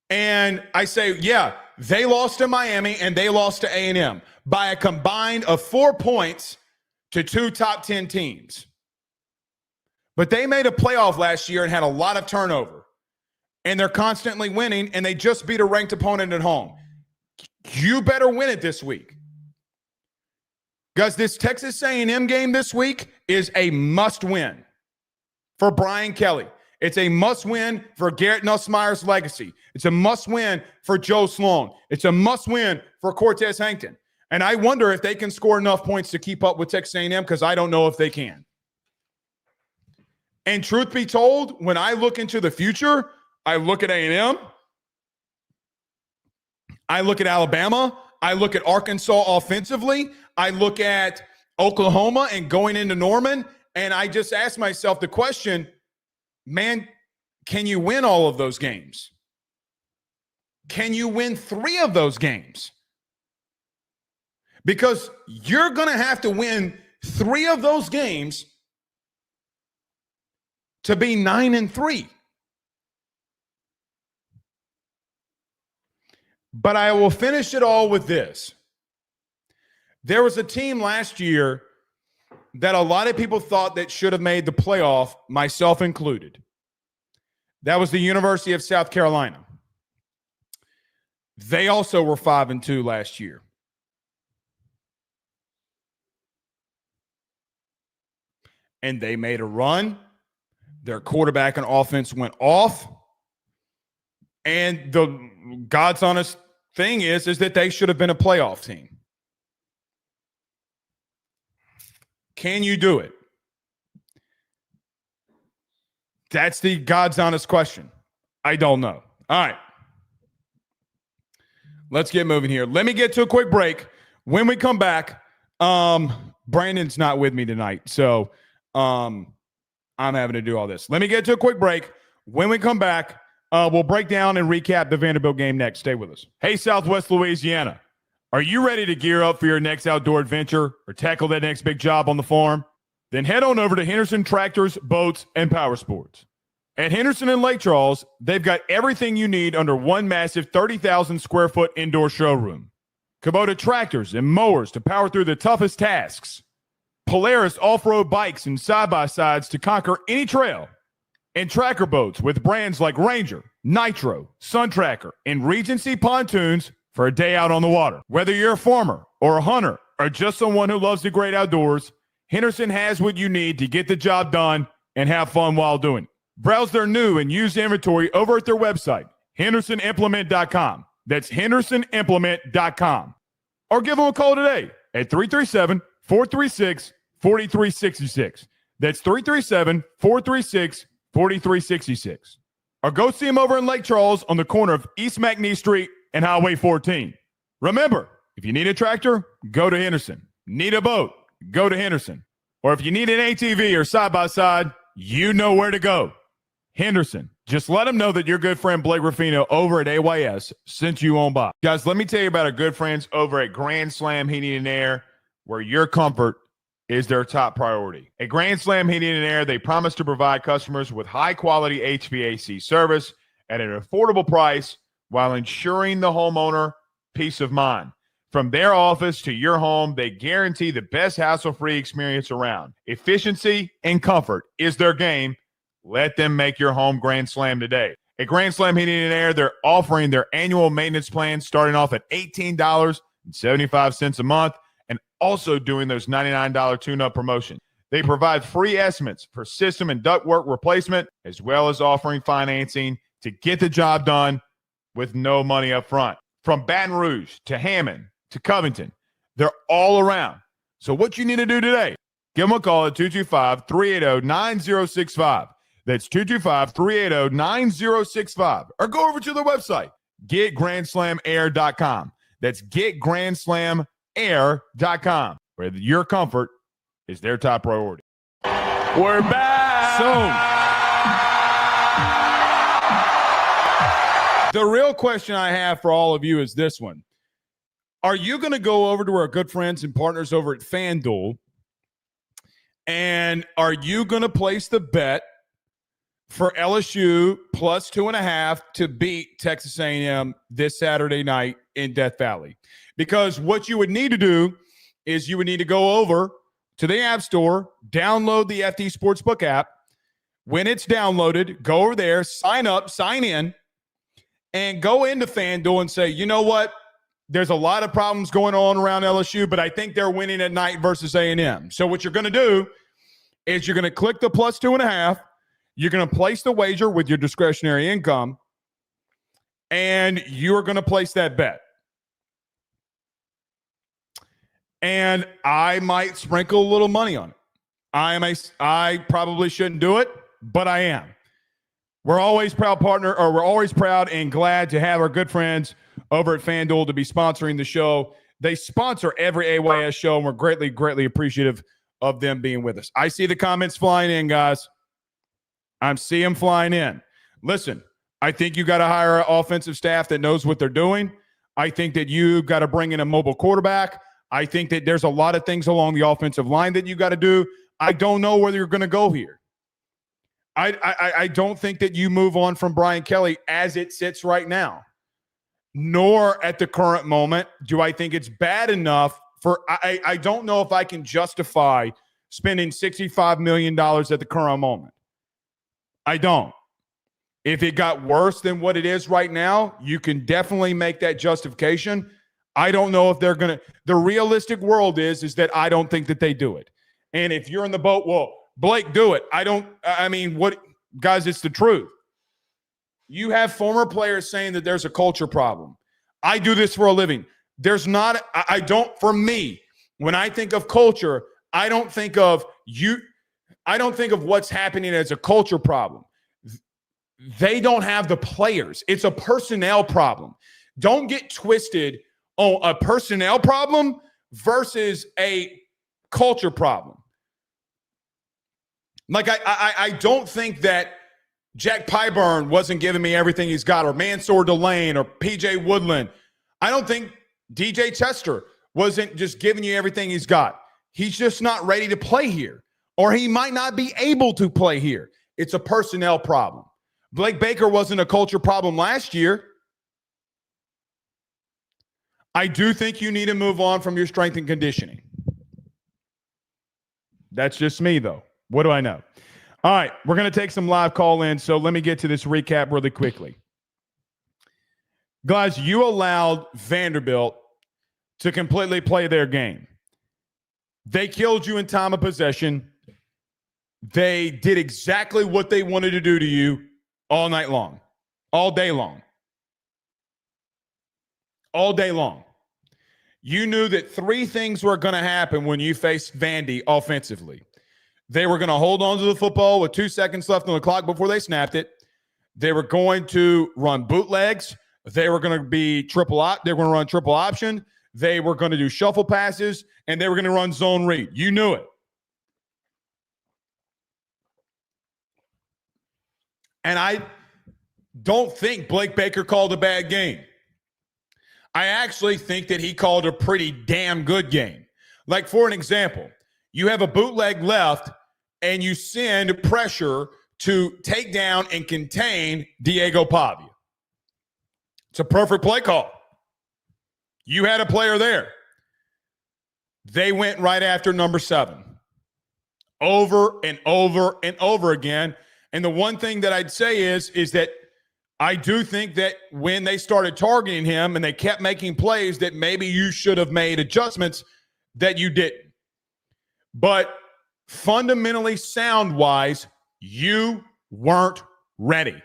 And I say, yeah, they lost to Miami and they lost to A&M by a combined of 4 points to 2 top 10 teams. But they made a playoff last year and had a lot of turnover. And they're constantly winning, and they just beat a ranked opponent at home. You better win it this week. Guys, this Texas A&M game this week is a must-win for Brian Kelly. It's a must-win for Garrett Nussmeier's legacy. It's a must-win for Joe Sloan. It's a must-win for Cortez Hankton. And I wonder if they can score enough points to keep up with Texas A&M, because I don't know if they can. And truth be told, when I look into the future, I look at A&M, I look at Alabama, I look at Arkansas offensively, I look at Oklahoma and going into Norman, and I just ask myself the question, man, can you win all of those games? Can you win 3 of those games? Because you're going to have to win 3 of those games to be 9-3. But I will finish it all with this. There was a team last year that a lot of people thought that should have made the playoff, myself included. That was the University of South Carolina. They also were 5-2 last year. And they made a run. Their quarterback and offense went off. And the God's honest thing is that they should have been a playoff team. Can you do it? That's the God's honest question. I don't know. All right. Let's get moving here. Let me get to a quick break. When we come back, Brandon's not with me tonight, so I'm having to do all this. Let me get to a quick break. When we come back, we'll break down and recap the Vanderbilt game next. Stay with us. Hey, Southwest Louisiana. Are you ready to gear up for your next outdoor adventure or tackle that next big job on the farm? Then head on over to Henderson Tractors, Boats, and Power Sports. At Henderson and Lake Charles, they've got everything you need under one massive 30,000 square foot indoor showroom. Kubota tractors and mowers to power through the toughest tasks. Polaris off-road bikes and side-by-sides to conquer any trail. And tracker boats with brands like Ranger, Nitro, Sun Tracker, and Regency pontoons for a day out on the water. Whether you're a farmer or a hunter or just someone who loves the great outdoors, Henderson has what you need to get the job done and have fun while doing it. Browse their new and used inventory over at their website, hendersonimplement.com. That's hendersonimplement.com. Or give them a call today at 337-436-4366. That's 337-436-4366. Or go see them over in Lake Charles on the corner of East McNee Street and Highway 14. Remember, if you need a tractor, go to Henderson. Need a boat? Go to Henderson. Or if you need an ATV or side-by-side, you know where to go. Henderson. Just let them know that your good friend Blake Ruffino over at AYS sent you on by. Guys, let me tell you about our good friends over at Grand Slam Heating and Air, where your comfort is their top priority. At Grand Slam Heating and Air, they promise to provide customers with high-quality HVAC service at an affordable price while ensuring the homeowner peace of mind. From their office to your home, they guarantee the best hassle-free experience around. Efficiency and comfort is their game. Let them make your home Grand Slam today. At Grand Slam Heating and Air, they're offering their annual maintenance plan starting off at $18.75 a month and also doing those $99 tune-up promotion. They provide free estimates for system and ductwork replacement as well as offering financing to get the job done with no money up front. From Baton Rouge to Hammond to Covington, they're all around. So what you need to do today, give them a call at 225-380-9065. That's 225-380-9065. Or go over to their website, getgrandslamair.com. That's getgrandslamair.com, where your comfort is their top priority.
We're back.
So, the real question I have for all of you is this one. Are you going to go over to our good friends and partners over at FanDuel, and are you going to place the bet for LSU plus 2.5 to beat Texas A&M this Saturday night in Death Valley? Because what you would need to do is you would need to go over to the App Store, download the FD Sportsbook app. When it's downloaded, go over there, sign up, sign in, and go into FanDuel and say, you know what? There's a lot of problems going on around LSU, but I think they're winning at night versus A&M. So what you're going to do is you're going to click the plus 2.5. You're going to place the wager with your discretionary income, and you're going to place that bet. And I might sprinkle a little money on it. I probably shouldn't do it, but I am. We're always proud and glad to have our good friends over at FanDuel to be sponsoring the show. They sponsor every AYS show, and we're greatly, greatly appreciative of them being with us. I see the comments flying in, guys. I'm seeing them flying in. Listen, I think you got to hire an offensive staff that knows what they're doing. I think that you got to bring in a mobile quarterback. I think that there's a lot of things along the offensive line that you got to do. I don't know whether you're going to go here. I don't think that you move on from Brian Kelly as it sits right now, nor at the current moment do I think it's bad enough for I don't know if I can justify spending $65 million at the current moment. I don't. If it got worse than what it is right now, you can definitely make that justification. I don't know if they're going to – the realistic world is that I don't think that they do it. And if you're in the boat, well, Blake, do it. What – guys, it's the truth. You have former players saying that there's a culture problem. I do this for a living. There's not – I don't – for me, when I think of culture, I don't think of what's happening as a culture problem. They don't have the players. It's a personnel problem. Don't get twisted on a personnel problem versus a culture problem. Like, I don't think that Jack Pyburn wasn't giving me everything he's got, or Mansour Delane, or PJ Woodland. I don't think DJ Chester wasn't just giving you everything he's got. He's just not ready to play here, or he might not be able to play here. It's a personnel problem. Blake Baker wasn't a culture problem last year. I do think you need to move on from your strength and conditioning. That's just me, though. What do I know? All right, we're going to take some live call-in, so let me get to this recap really quickly. Guys, you allowed Vanderbilt to completely play their game. They killed you in time of possession. They did exactly what they wanted to do to you all night long, all day long. All day long. You knew that three things were going to happen when you faced Vandy offensively. They were going to hold on to the football with 2 seconds left on the clock before they snapped it. They were going to run bootlegs. They were going to be they were going to run triple option. They were going to do shuffle passes, and they were going to run zone read. You knew it. And I don't think Blake Baker called a bad game. I actually think that he called a pretty damn good game. Like, for an example, you have a bootleg left, and you send pressure to take down and contain Diego Pavia. It's a perfect play call. You had a player there. They went right after number 7. Over and over and over again. And the one thing that I'd say is that I do think that when they started targeting him and they kept making plays, that maybe you should have made adjustments that you didn't. But fundamentally sound-wise, you weren't ready.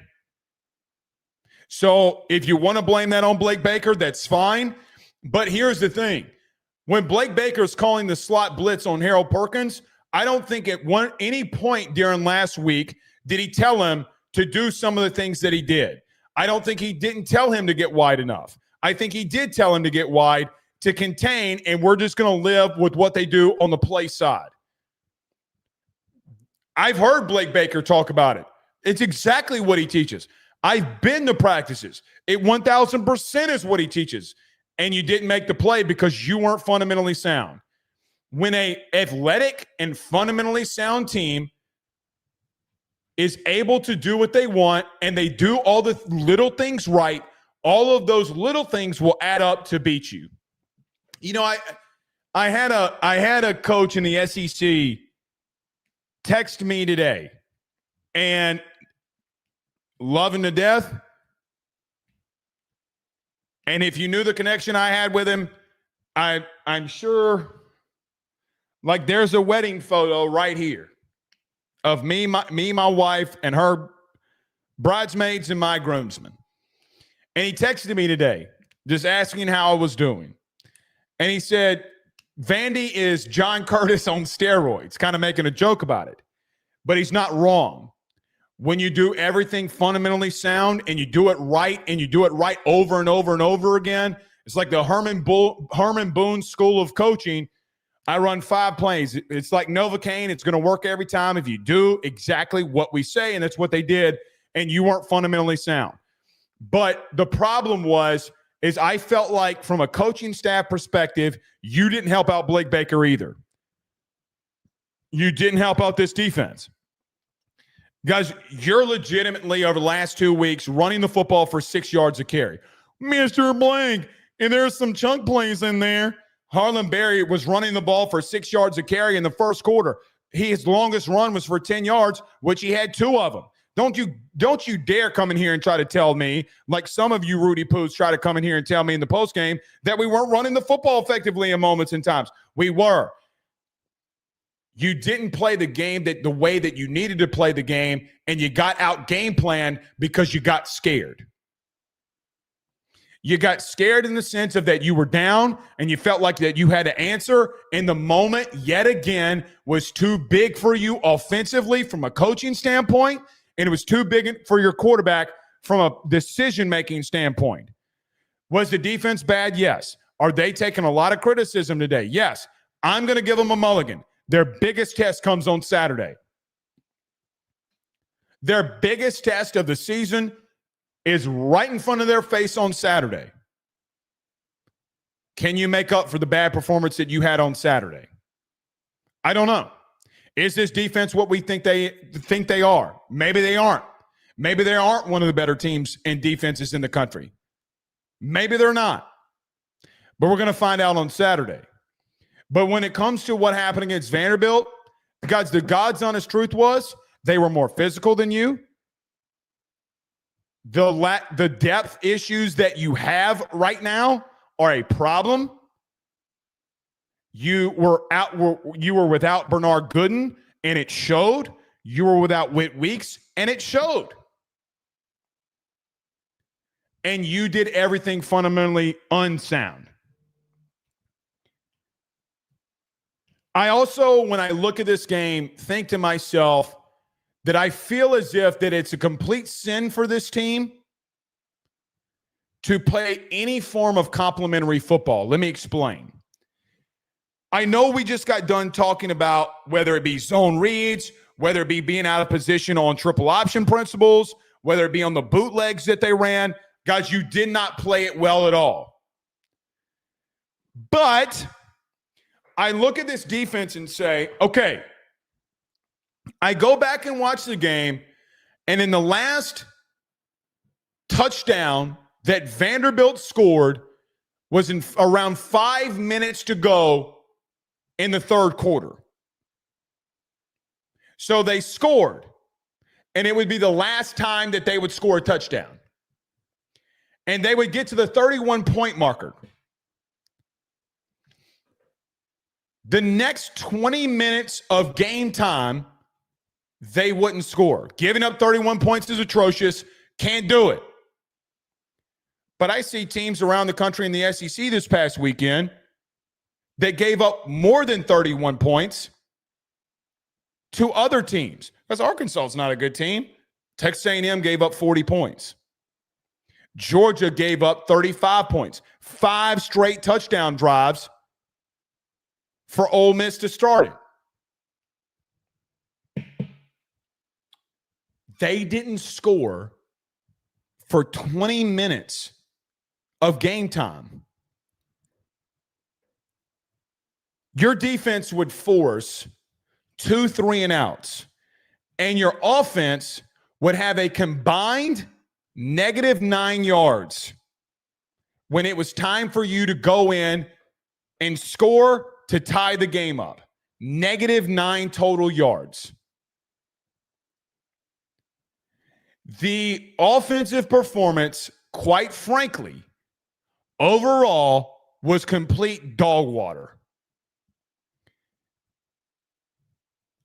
So if you want to blame that on Blake Baker, that's fine. But here's the thing. When Blake Baker's calling the slot blitz on Harold Perkins, I don't think at any point during last week did he tell him to do some of the things that he did. I don't think he didn't tell him to get wide enough. I think he did tell him to get wide, to contain, and we're just going to live with what they do on the play side. I've heard Blake Baker talk about it. It's exactly what he teaches. I've been to practices. It 1,000% is what he teaches. And you didn't make the play because you weren't fundamentally sound. When an athletic and fundamentally sound team is able to do what they want and they do all the little things right, all of those little things will add up to beat you. You know, I had a coach in the SEC text me today, and love him to death. And if you knew the connection I had with him, I'm sure, like, there's a wedding photo right here of me, my wife, and her bridesmaids and my groomsmen. And he texted me today just asking how I was doing. And he said, Vandy is John Curtis on steroids, kind of making a joke about it. But he's not wrong. When you do everything fundamentally sound and you do it right and you do it right over and over and over again, it's like the Herman Boone School of Coaching. I run 5 plays. It's like Novocaine. It's going to work every time if you do exactly what we say, and that's what they did, and you weren't fundamentally sound. But the problem is I felt like from a coaching staff perspective, you didn't help out Blake Baker either. You didn't help out this defense. Guys, you're legitimately over the last 2 weeks running the football for 6 yards a carry. Mr. Blank, and there's some chunk plays in there. Harlan Berry was running the ball for 6 yards a carry in the first quarter. His longest run was for 10 yards, which he had 2 of them. Don't you dare come in here and try to tell me, like some of you Rudy Poos try to come in here and tell me in the postgame, that we weren't running the football effectively in moments and times. We were. You didn't play the game the way that you needed to play the game, and you got out game plan because you got scared. You got scared in the sense of that you were down and you felt like that you had to answer, and the moment yet again was too big for you offensively from a coaching standpoint, and it was too big for your quarterback from a decision-making standpoint. Was the defense bad? Yes. Are they taking a lot of criticism today? Yes. I'm going to give them a mulligan. Their biggest test comes on Saturday. Their biggest test of the season is right in front of their face on Saturday. Can you make up for the bad performance that you had on Saturday? I don't know. Is this defense what we think they are? Maybe they aren't. Maybe they aren't one of the better teams and defenses in the country. Maybe they're not. But we're going to find out on Saturday. But when it comes to what happened against Vanderbilt, guys, the God's honest truth was they were more physical than you. The depth issues that you have right now are a problem. You were without Bernard Gooden, and it showed. You were without Whit Weeks, and it showed. And you did everything fundamentally unsound. I also, when I look at this game, think to myself that I feel as if that it's a complete sin for this team to play any form of complementary football. Let me explain. I know we just got done talking about whether it be zone reads, whether it be being out of position on triple option principles, whether it be on the bootlegs that they ran. Guys, you did not play it well at all. But I look at this defense and say, okay, I go back and watch the game, and in the last touchdown that Vanderbilt scored was in around 5 minutes to go in the third quarter. So they scored, and it would be the last time that they would score a touchdown. And they would get to the 31-point marker. The next 20 minutes of game time, they wouldn't score. Giving up 31 points is atrocious. Can't do it. But I see teams around the country in the SEC this past weekend that gave up more than 31 points to other teams. Because Arkansas is not a good team. Texas A&M gave up 40 points. Georgia gave up 35 points. 5 straight touchdown drives for Ole Miss to start it. They didn't score for 20 minutes of game time. Your defense would force 2 3-and-outs, and your offense would have a combined -9 yards when it was time for you to go in and score to tie the game up. -9 total yards. The offensive performance, quite frankly, overall was complete dog water.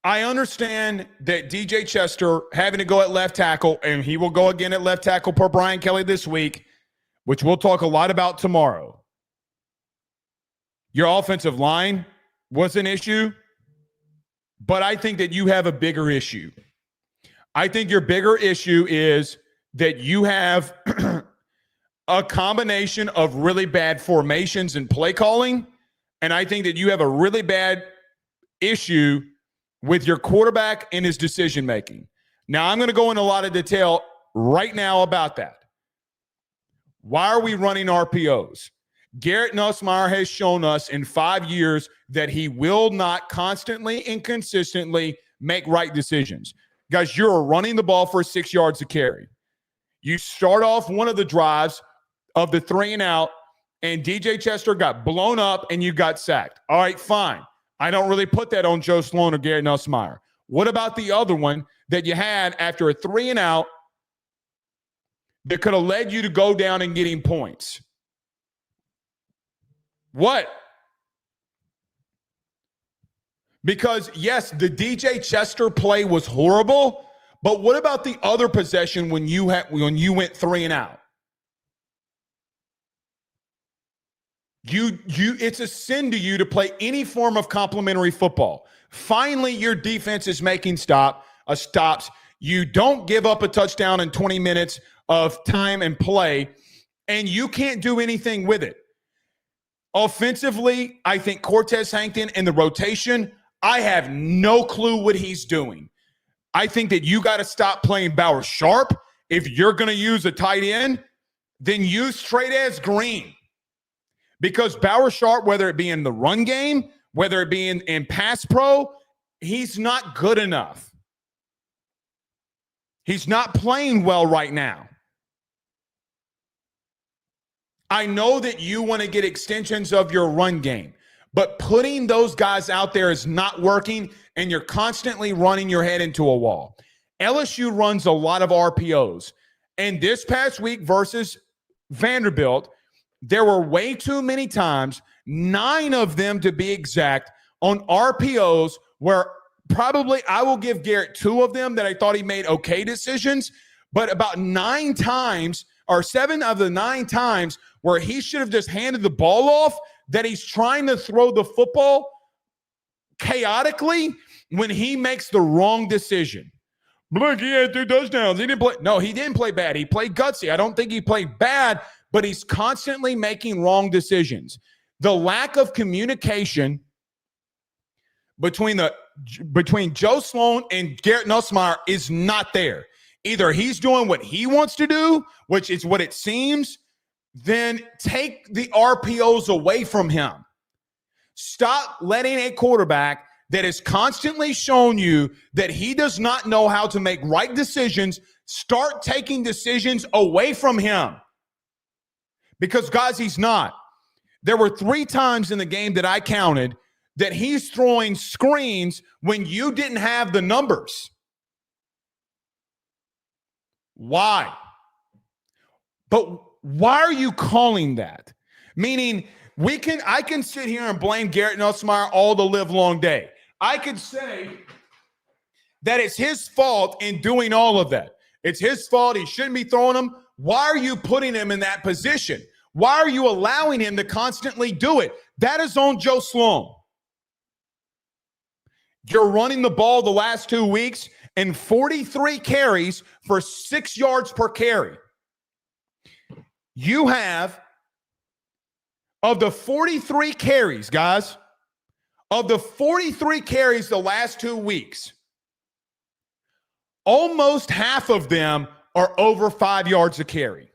I understand that DJ Chester having to go at left tackle, and he will go again at left tackle per Brian Kelly this week, which we'll talk a lot about tomorrow. Your offensive line was an issue, but I think that you have a bigger issue. I think your bigger issue is that you have a combination of really bad formations and play calling, and I think that you have a really bad issue with your quarterback and his decision-making. Now, I'm going to go into a lot of detail right now about that. Why are we running RPOs? Garrett Nussmeier has shown us in 5 years that he will not constantly and consistently make right decisions. Guys, you're running the ball for 6 yards to carry. You start off one of the drives of the 3-and-out, and DJ Chester got blown up and you got sacked. All right, fine. I don't really put that on Joe Sloan or Garrett Nussmeier. What about the other one that you had after a 3 and out that could have led you to go down and getting points? What? Because, yes, the DJ Chester play was horrible, but what about the other possession when you went 3 and out? It's a sin to you to play any form of complimentary football. Finally, your defense is making stops. You don't give up a touchdown in 20 minutes of time and play, and you can't do anything with it. Offensively, I think Cortez Hankton in the rotation, I have no clue what he's doing. I think that you got to stop playing Bauer Sharp. If you're going to use a tight end, then use Trey Green. Because Bauer Sharp, whether it be in the run game, whether it be in pass pro, he's not good enough. He's not playing well right now. I know that you want to get extensions of your run game, but putting those guys out there is not working, and you're constantly running your head into a wall. LSU runs a lot of RPOs, and this past week versus Vanderbilt, there were way too many times, 9 of them to be exact, on RPOs where probably I will give Garrett 2 of them that I thought he made okay decisions, but about 9 times or 7 of the 9 times where he should have just handed the ball off, that he's trying to throw the football chaotically when he makes the wrong decision. Look, he had 2 touchdowns. He didn't play. No, he didn't play bad. He played gutsy. I don't think he played bad, but he's constantly making wrong decisions. The lack of communication between Joe Sloan and Garrett Nussmeier is not there. Either he's doing what he wants to do, which is what it seems, then take the RPOs away from him. Stop letting a quarterback that has constantly shown you that he does not know how to make right decisions, start taking decisions away from him. Because, guys, he's not. There were 3 times in the game that I counted that he's throwing screens when you didn't have the numbers. Why? But why are you calling that? Meaning, I can sit here and blame Garrett Nussmeier all the live long day. I could say that it's his fault in doing all of that. It's his fault. He shouldn't be throwing them. Why are you putting him in that position? Why are you allowing him to constantly do it? That is on Joe Sloan. You're running the ball the last 2 weeks and 43 carries for 6 yards per carry. You have, of the 43 carries, guys, of the 43 carries the last 2 weeks, almost half of them are over 5 yards a carry.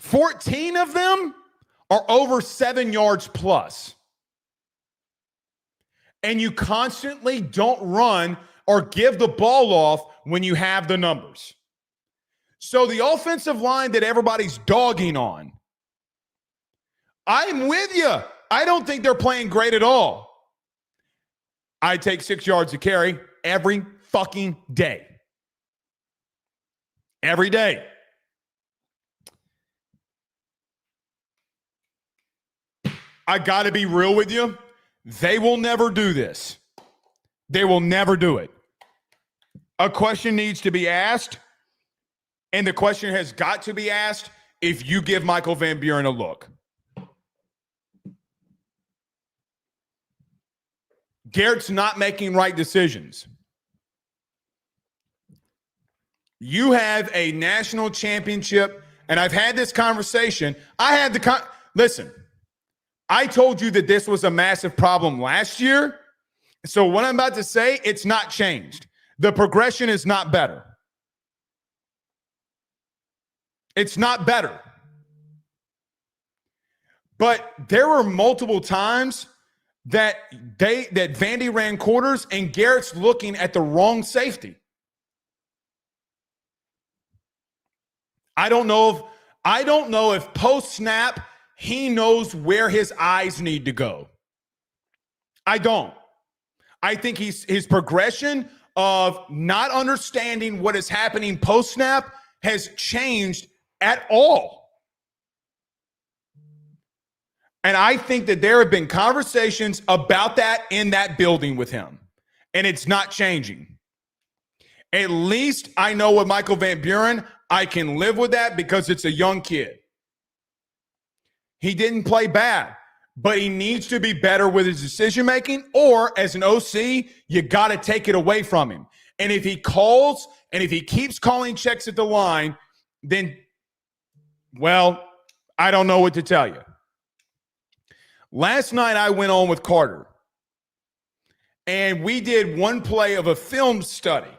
$14 of them are over 7 yards plus. And you constantly don't run or give the ball off when you have the numbers. So the offensive line that everybody's dogging on, I'm with you. I don't think they're playing great at all. I take 6 yards a carry every fucking day. Every day. I got to be real with you. They will never do this. They will never do it. A question needs to be asked, and the question has got to be asked if you give Michael Van Buren a look. Garrett's not making right decisions. You have a national championship, and I've had this conversation. Listen, I told you that this was a massive problem last year. So what I'm about to say, it's not changed. The progression is not better. It's not better. But there were multiple times that Vandy ran quarters and Garrett's looking at the wrong safety. I don't know I don't know if post-snap he knows where his eyes need to go. I don't. I think his progression of not understanding what is happening post-snap has changed at all. And I think that there have been conversations about that in that building with him, and it's not changing. At least I know with Michael Van Buren, I can live with that because it's a young kid. He didn't play bad, but he needs to be better with his decision-making, or as an OC, you got to take it away from him. And if he calls and if he keeps calling checks at the line, then, well, I don't know what to tell you. Last night I went on with Carter, and we did one play of a film study.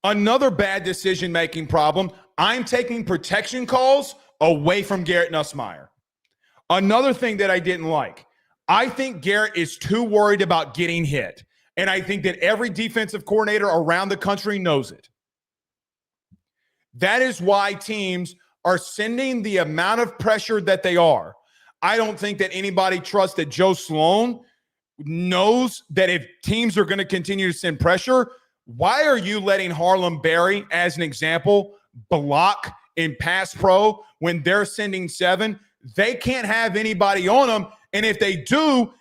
Another bad decision-making problem, I'm taking protection calls away from Garrett Nussmeier. Another thing that I didn't like, I think Garrett is too worried about getting hit. And I think that every defensive coordinator around the country knows it. That is why teams are sending the amount of pressure that they are. I don't think that anybody trusts that Joe Sloan knows that if teams are going to continue to send pressure, why are you letting Harlem Berry, as an example, block in pass pro when they're sending 7? They can't have anybody on them. And if they do,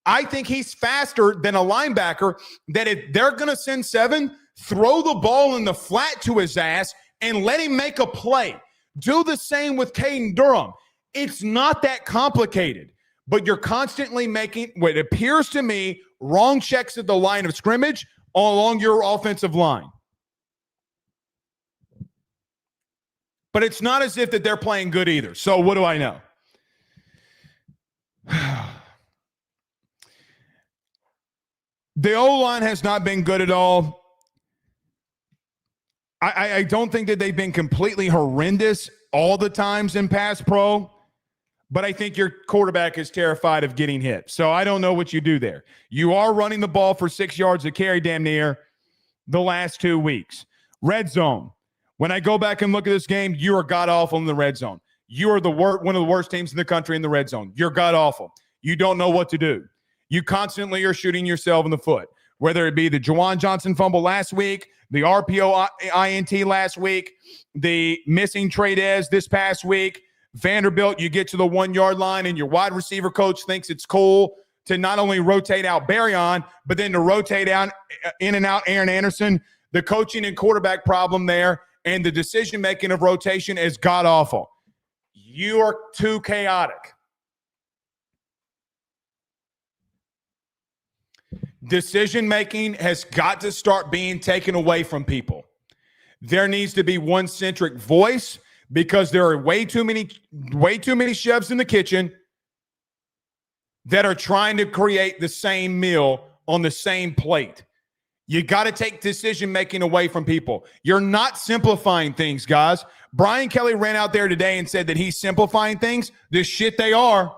I think he's faster than a linebacker, that if they're going to send 7, throw the ball in the flat to his ass and let him make a play. Do the same with Caden Durham. It's not that complicated, but you're constantly making what appears to me wrong checks at the line of scrimmage along your offensive line. But it's not as if that they're playing good either. So what do I know? The O-line has not been good at all. I don't think that they've been completely horrendous all the times in pass pro, but I think your quarterback is terrified of getting hit. So I don't know what you do there. You are running the ball for 6 yards a carry damn near the last 2 weeks. Red zone. When I go back and look at this game, you are god-awful in the red zone. You are one of the worst teams in the country in the red zone. You're god-awful. You don't know what to do. You constantly are shooting yourself in the foot, whether it be the Juwan Johnson fumble last week, the RPO INT last week, the missing Trades this past week. Vanderbilt, you get to the 1 yard line and your wide receiver coach thinks it's cool to not only rotate out Barryon, but then to rotate out in and out Aaron Anderson. The coaching and quarterback problem there and the decision-making of rotation is god-awful. You are too chaotic. Decision-making has got to start being taken away from people. There needs to be one centric voice because there are way too many chefs in the kitchen that are trying to create the same meal on the same plate. You got to take decision-making away from people. You're not simplifying things, guys. Brian Kelly ran out there today and said that he's simplifying things. The shit they are.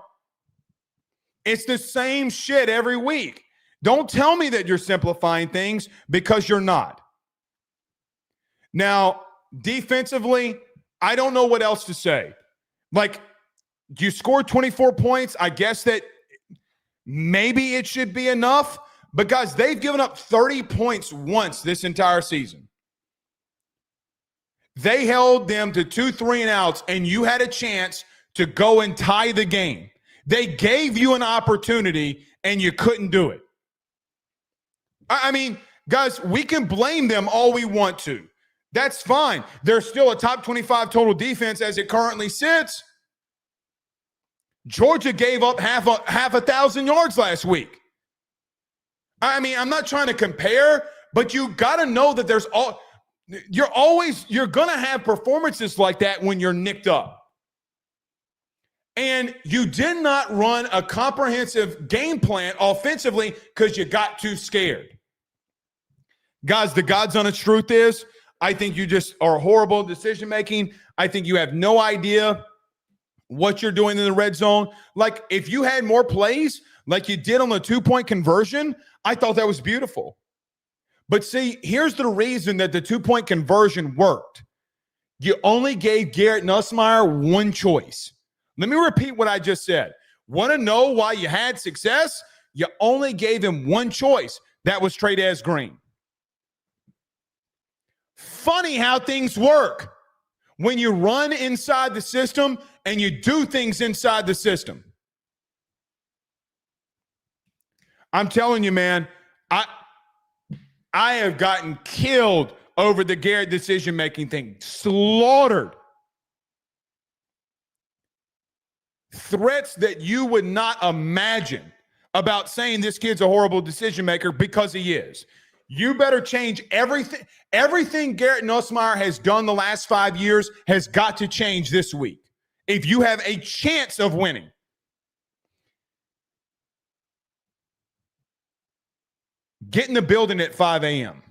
It's the same shit every week. Don't tell me that you're simplifying things because you're not. Now, defensively, I don't know what else to say. Like, you scored 24 points. I guess that maybe it should be enough. But, guys, they've given up 30 points once this entire season. They held them to 2 3-and-outs, and you had a chance to go and tie the game. They gave you an opportunity, and you couldn't do it. I mean, guys, we can blame them all we want to. That's fine. They're still a top 25 total defense as it currently sits. Georgia gave up half a thousand yards last week. I mean, I'm not trying to compare, but you got to know that you're going to have performances like that when you're nicked up. And you did not run a comprehensive game plan offensively because you got too scared. Guys, the God's honest truth is, I think you just are horrible at decision-making. I think you have no idea what you're doing in the red zone. Like, if you had more plays like you did on the 2-point conversion, I thought that was beautiful. But see, here's the reason that the 2-point conversion worked. You only gave Garrett Nussmeier one choice. Let me repeat what I just said. Want to know why you had success? You only gave him one choice. That was Trey'Dez Green. Funny how things work when you run inside the system and you do things inside the system. I'm telling you, man, I have gotten killed over the Garrett decision-making thing. Slaughtered. Threats that you would not imagine about saying this kid's a horrible decision-maker because he is. You better change everything. Everything Garrett Nussmeier has done the last 5 years has got to change this week if you have a chance of winning. Get in the building at 5 a.m.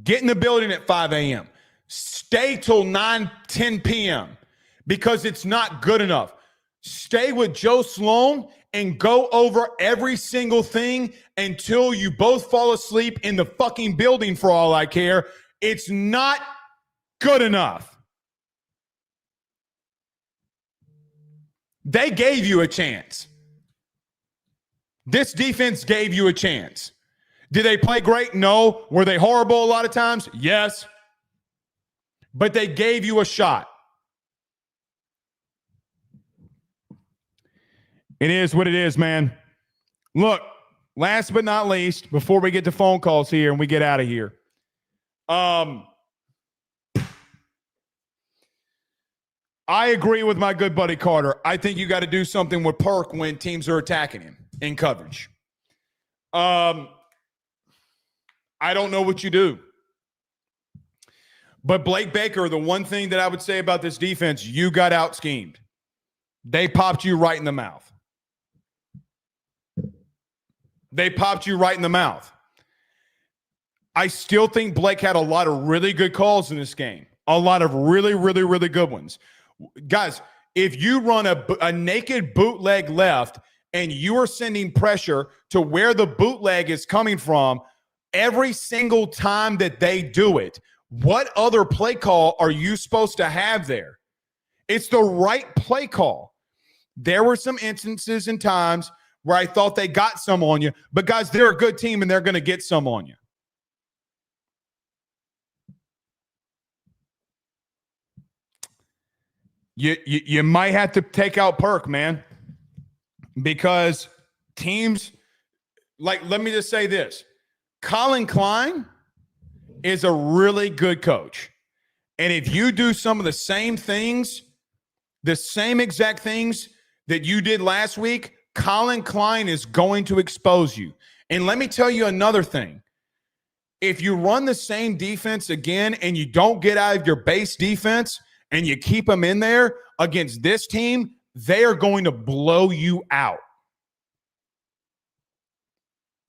Get in the building at 5 a.m. Stay till 9-10 p.m. because it's not good enough. Stay with Joe Sloan and go over every single thing until you both fall asleep in the fucking building for all I care. It's not good enough. They gave you a chance. This defense gave you a chance. Did they play great? No. Were they horrible a lot of times? Yes. But they gave you a shot. It is what it is, man. Look, last but not least, before we get to phone calls here and we get out of here, I agree with my good buddy Carter. I think you got to do something with Perk when teams are attacking him in coverage. I don't know what you do. But Blake Baker, the one thing that I would say about this defense, you got out-schemed. They popped you right in the mouth. They popped you right in the mouth. I still think Blake had a lot of really good calls in this game. A lot of really, really, really good ones. Guys, if you run a naked bootleg left and you are sending pressure to where the bootleg is coming from every single time that they do it, what other play call are you supposed to have there? It's the right play call. There were some instances and times where I thought they got some on you, but guys, they're a good team and they're going to get some on you. You might have to take out Perk, man, because teams like, let me just say this. Colin Klein is a really good coach. And if you do some of the same things, the same exact things that you did last week, Colin Klein is going to expose you. And let me tell you another thing. If you run the same defense again and you don't get out of your base defense and you keep them in there against this team, they are going to blow you out.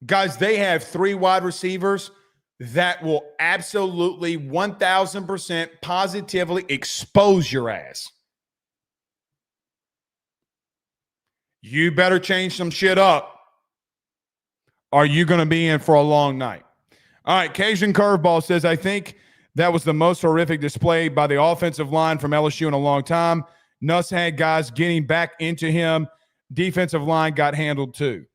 Guys, they have 3 wide receivers that will absolutely 1,000% positively expose your ass. You better change some shit up. Are you going to be in for a long night? All right, Cajun Curveball says, I think that was the most horrific display by the offensive line from LSU in a long time. Nuss had guys getting back into him. Defensive line got handled too.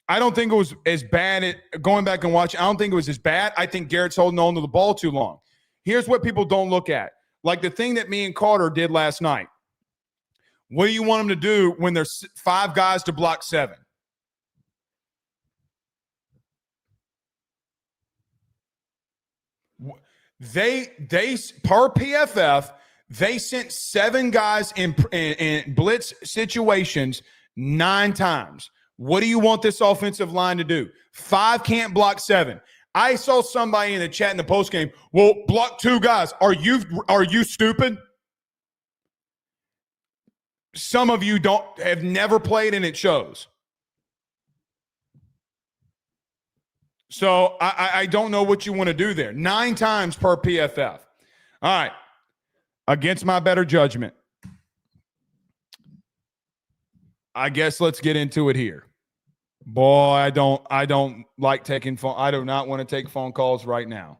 I don't think it was as bad going back and watching. I don't think it was as bad. I think Garrett's holding on to the ball too long. Here's what people don't look at. Like the thing that me and Carter did last night. What do you want them to do when there's 5 guys to block 7? They per PFF, they sent 7 guys in blitz situations 9 times. What do you want this offensive line to do? 5 can't block 7. I saw somebody in the chat in the postgame, well, block 2 guys. Are you stupid? Some of you have never played, and it shows. So I don't know what you want to do there. 9 times per PFF. All right. Against my better judgment, I guess let's get into it here. Boy, I don't like taking phone. I do not want to take phone calls right now.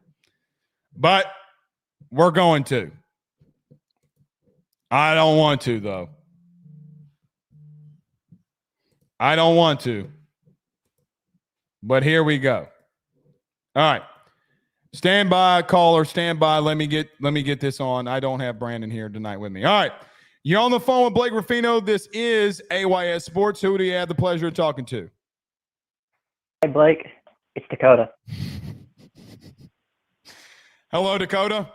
But we're going to. I don't want to, though. I don't want to. But here we go. All right. Stand by, caller. Stand by. Let me get this on. I don't have Brandon here tonight with me. All right. You're on the phone with Blake Ruffino. This is AYS Sports. Who do you have the pleasure of talking to?
Hey, Blake. It's Dakota.
Hello, Dakota.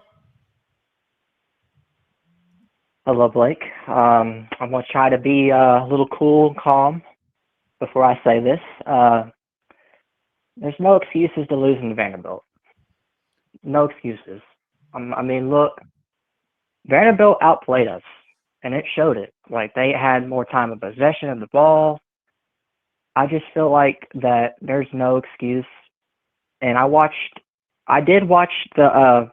Hello, Blake. I'm going to try to be a little cool and calm before I say this. There's no excuses to losing to Vanderbilt. No excuses. I mean, look, Vanderbilt outplayed us, and it showed it. Like, they had more time of possession of the ball. I just feel like that there's no excuse. And I did watch the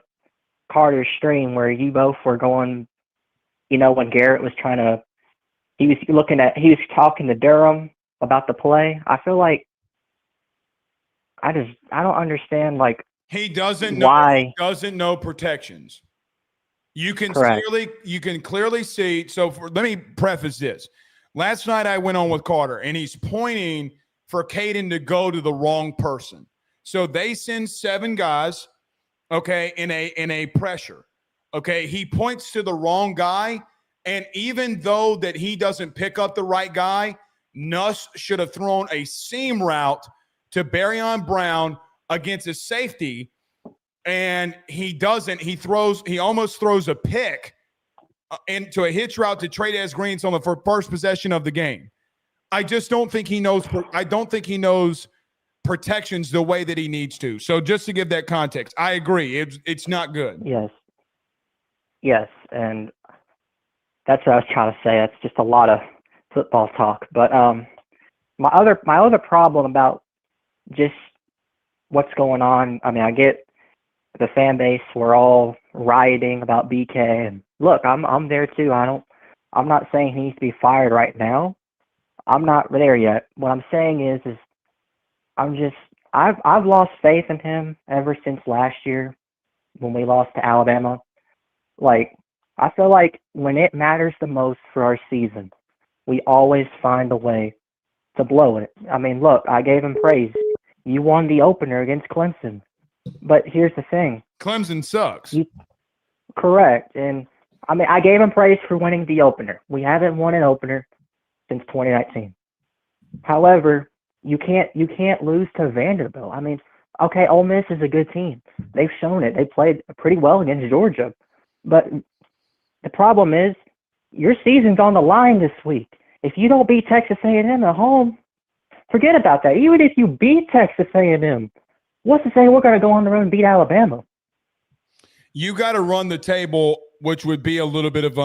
Carter stream where you both were going, when Garrett was he was talking to Durham about the play. I feel like I don't understand, like,
he doesn't know protections. You can clearly see. So let me preface this. Last night I went on with Carter, and he's pointing for Caden to go to the wrong person. So they send 7 guys, okay, in a pressure. Okay, he points to the wrong guy, and even though that he doesn't pick up the right guy, Nuss should have thrown a seam route to Barryon Brown against a safety, and he doesn't. He almost throws a pick into a hitch route to Trades Greens on the first possession of the game. I just don't think he knows. I don't think he knows protections the way that he needs to. So just to give that context, I agree. It's not good.
Yes, and that's what I was trying to say. That's just a lot of football talk. But my other problem about just what's going on. I mean, I get the fan base. We're all rioting about BK, and look, I'm there too. I'm not saying he needs to be fired right now. I'm not there yet. What I'm saying is I've lost faith in him ever since last year when we lost to Alabama. Like, I feel like when it matters the most for our season, we always find a way to blow it. I mean, look, I gave him praise. You won the opener against Clemson. But here's the thing.
Clemson sucks.
Correct. And, I mean, I gave him praise for winning the opener. We haven't won an opener since 2019. However, you can't lose to Vanderbilt. I mean, okay, Ole Miss is a good team. They've shown it. They played pretty well against Georgia. But the problem is your season's on the line this week. If you don't beat Texas A&M at home, forget about that. Even if you beat Texas A&M, what's to say we're going to go on the road and beat Alabama?
You got to run the table, which would be a little bit of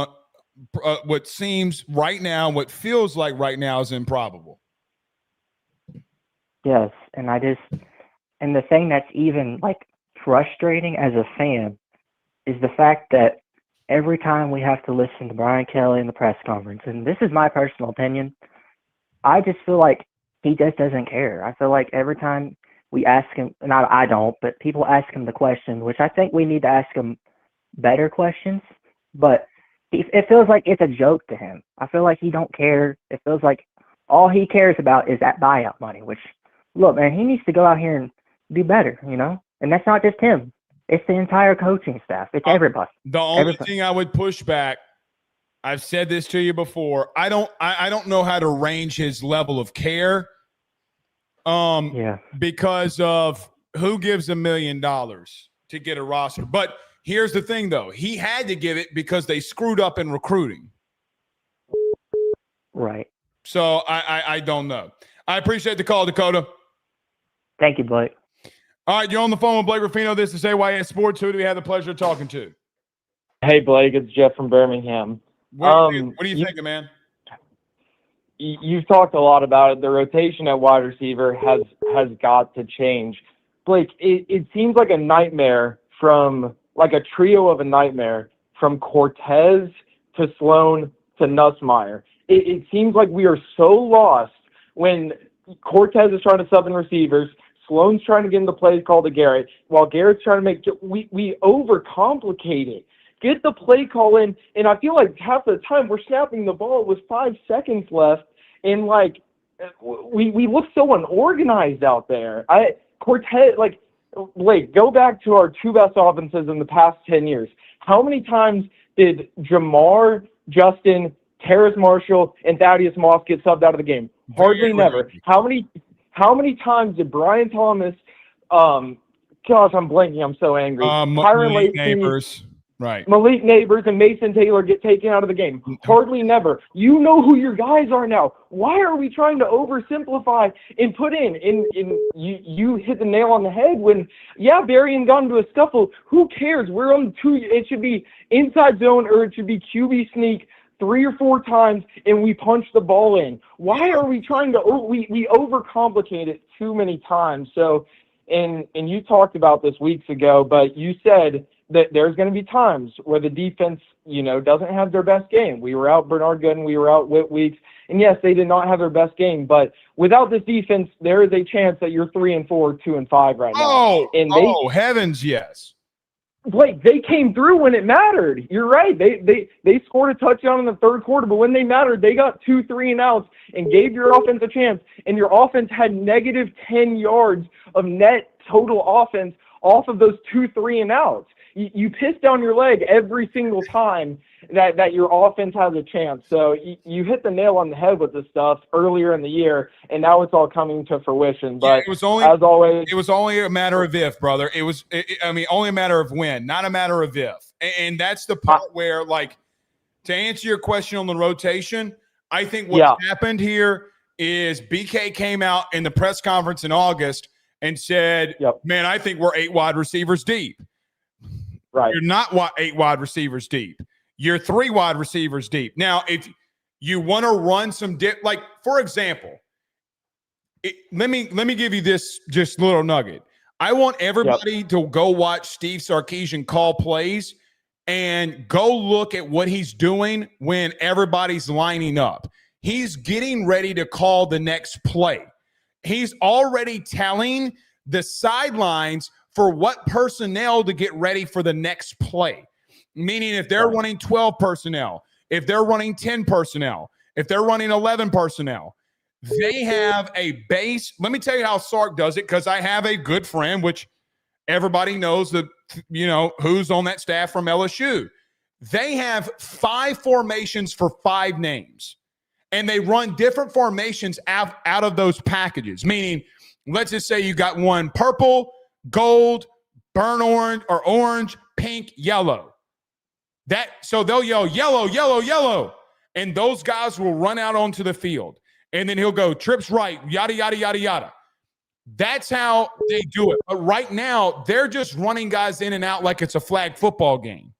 what seems right now, what feels like right now is improbable.
Yes, and the thing that's even like frustrating as a fan is the fact that every time we have to listen to Brian Kelly in the press conference, and this is my personal opinion, I just feel like he just doesn't care. I feel like every time we ask him, not I don't, but people ask him the question, which I think we need to ask him better questions, but it feels like it's a joke to him. I feel like he don't care. It feels like all he cares about is that buyout money, which, look, man, he needs to go out here and do better, And that's not just him. It's the entire coaching staff. It's everybody.
The only thing I would push back, I've said this to you before, I don't know how to range his level of care because of who gives $1 million to get a roster. But here's the thing, though. He had to give it because they screwed up in recruiting.
Right.
So I don't know. I appreciate the call, Dakota.
Thank you, Blake.
All right, you're on the phone with Blake Ruffino. This is AYS Sports. Who do we have the pleasure of talking to?
Hey, Blake, it's Jeff from Birmingham.
What are you thinking, man?
You've talked a lot about it. The rotation at wide receiver has got to change. Blake, it seems like a nightmare like a trio of a nightmare from Cortez to Sloan to Nussmeier. It seems like we are so lost when Cortez is trying to sub in receivers, Sloan's trying to get in the play call to Garrett, while Garrett's trying to make – we overcomplicate it. Get the play call in, and I feel like half the time we're snapping the ball with 5 seconds left, and, like, we look so unorganized out there. Cortez, like, Blake, go back to our 2 best offenses in the past 10 years. How many times did Jamar, Justin, Terrace Marshall, and Thaddeus Moss get subbed out of the game? Hardly never. How many times did Brian Thomas, gosh, I'm blanking, I'm so angry.
Malik Neighbors. Right.
Malik Neighbors and Mason Taylor get taken out of the game. Hardly never. You know who your guys are now. Why are we trying to oversimplify and put in you hit the nail on the head when, yeah, Berrien got into a scuffle. Who cares? We're on 2. It should be inside zone or it should be QB sneak 3 or 4 times and we punch the ball in. Why are we trying to we overcomplicate it too many times? So, and you talked about this weeks ago, but you said that there's going to be times where the defense, doesn't have their best game. We were out Bernard Gooden, we were out Whit Weeks, and yes, they did not have their best game. But without this defense, there is a chance that you're 3-4, 2-5 right now.
Heavens, yes.
Blake, they came through when it mattered. You're right. They scored a touchdown in the third quarter, but when they mattered, they got 2 3-and-outs and gave your offense a chance. And your offense had negative 10 yards of net total offense off of those 2 3-and-outs. You piss down your leg every single time that your offense has a chance. So you hit the nail on the head with this stuff earlier in the year, and now it's all coming to fruition. But
it was only,
as always,
it was only a matter of if, brother. It was, only a matter of when, not a matter of if. And that's the part where, like, to answer your question on the rotation, I think what happened here is BK came out in the press conference in August and said, man, I think we're 8 wide receivers deep.
Right.
You're not 8 wide receivers deep. You're 3 wide receivers deep. Now, if you want to run some like, for example, let me give you this just little nugget. I want everybody to go watch Steve Sarkisian call plays and go look at what he's doing when everybody's lining up. He's getting ready to call the next play. He's already telling the sidelines for what personnel to get ready for the next play. Meaning if they're running 12 personnel, if they're running 10 personnel, if they're running 11 personnel, they have a base. Let me tell you how Sark does it, because I have a good friend, which everybody knows that, who's on that staff from LSU. They have 5 formations for 5 names, and they run different formations out of those packages. Meaning, let's just say you got one purple, gold, burnt orange, or orange, pink, yellow. So they'll yell yellow, yellow, yellow, and those guys will run out onto the field. And then he'll go trips right, yada, yada, yada, yada. That's how they do it. But right now, they're just running guys in and out like it's a flag football game.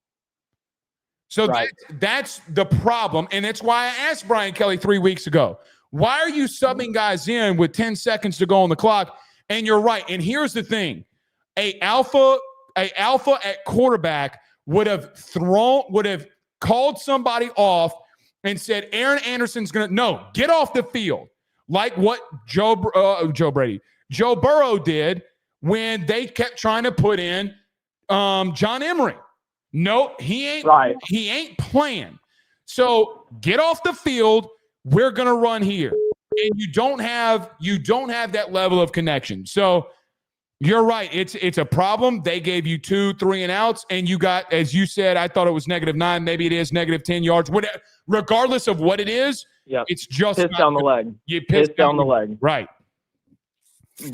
So that's the problem. And that's why I asked Brian Kelly 3 weeks ago, why are you subbing guys in with 10 seconds to go on the clock? And you're right. And here's the thing. A alpha at quarterback would have called somebody off and said, Aaron Anderson's going to get off the field. Like what Joe Burrow did when they kept trying to put in John Emery. No, he ain't right. He ain't playing. So get off the field. We're going to run here. And you don't have that level of connection. So you're right. It's a problem. They gave you 2 3-and-outs, and you got, as you said, I thought it was -9. Maybe it is -10 yards. Whatever, regardless of what it is, it's just
piss down the leg.
You piss down the
leg.
Right.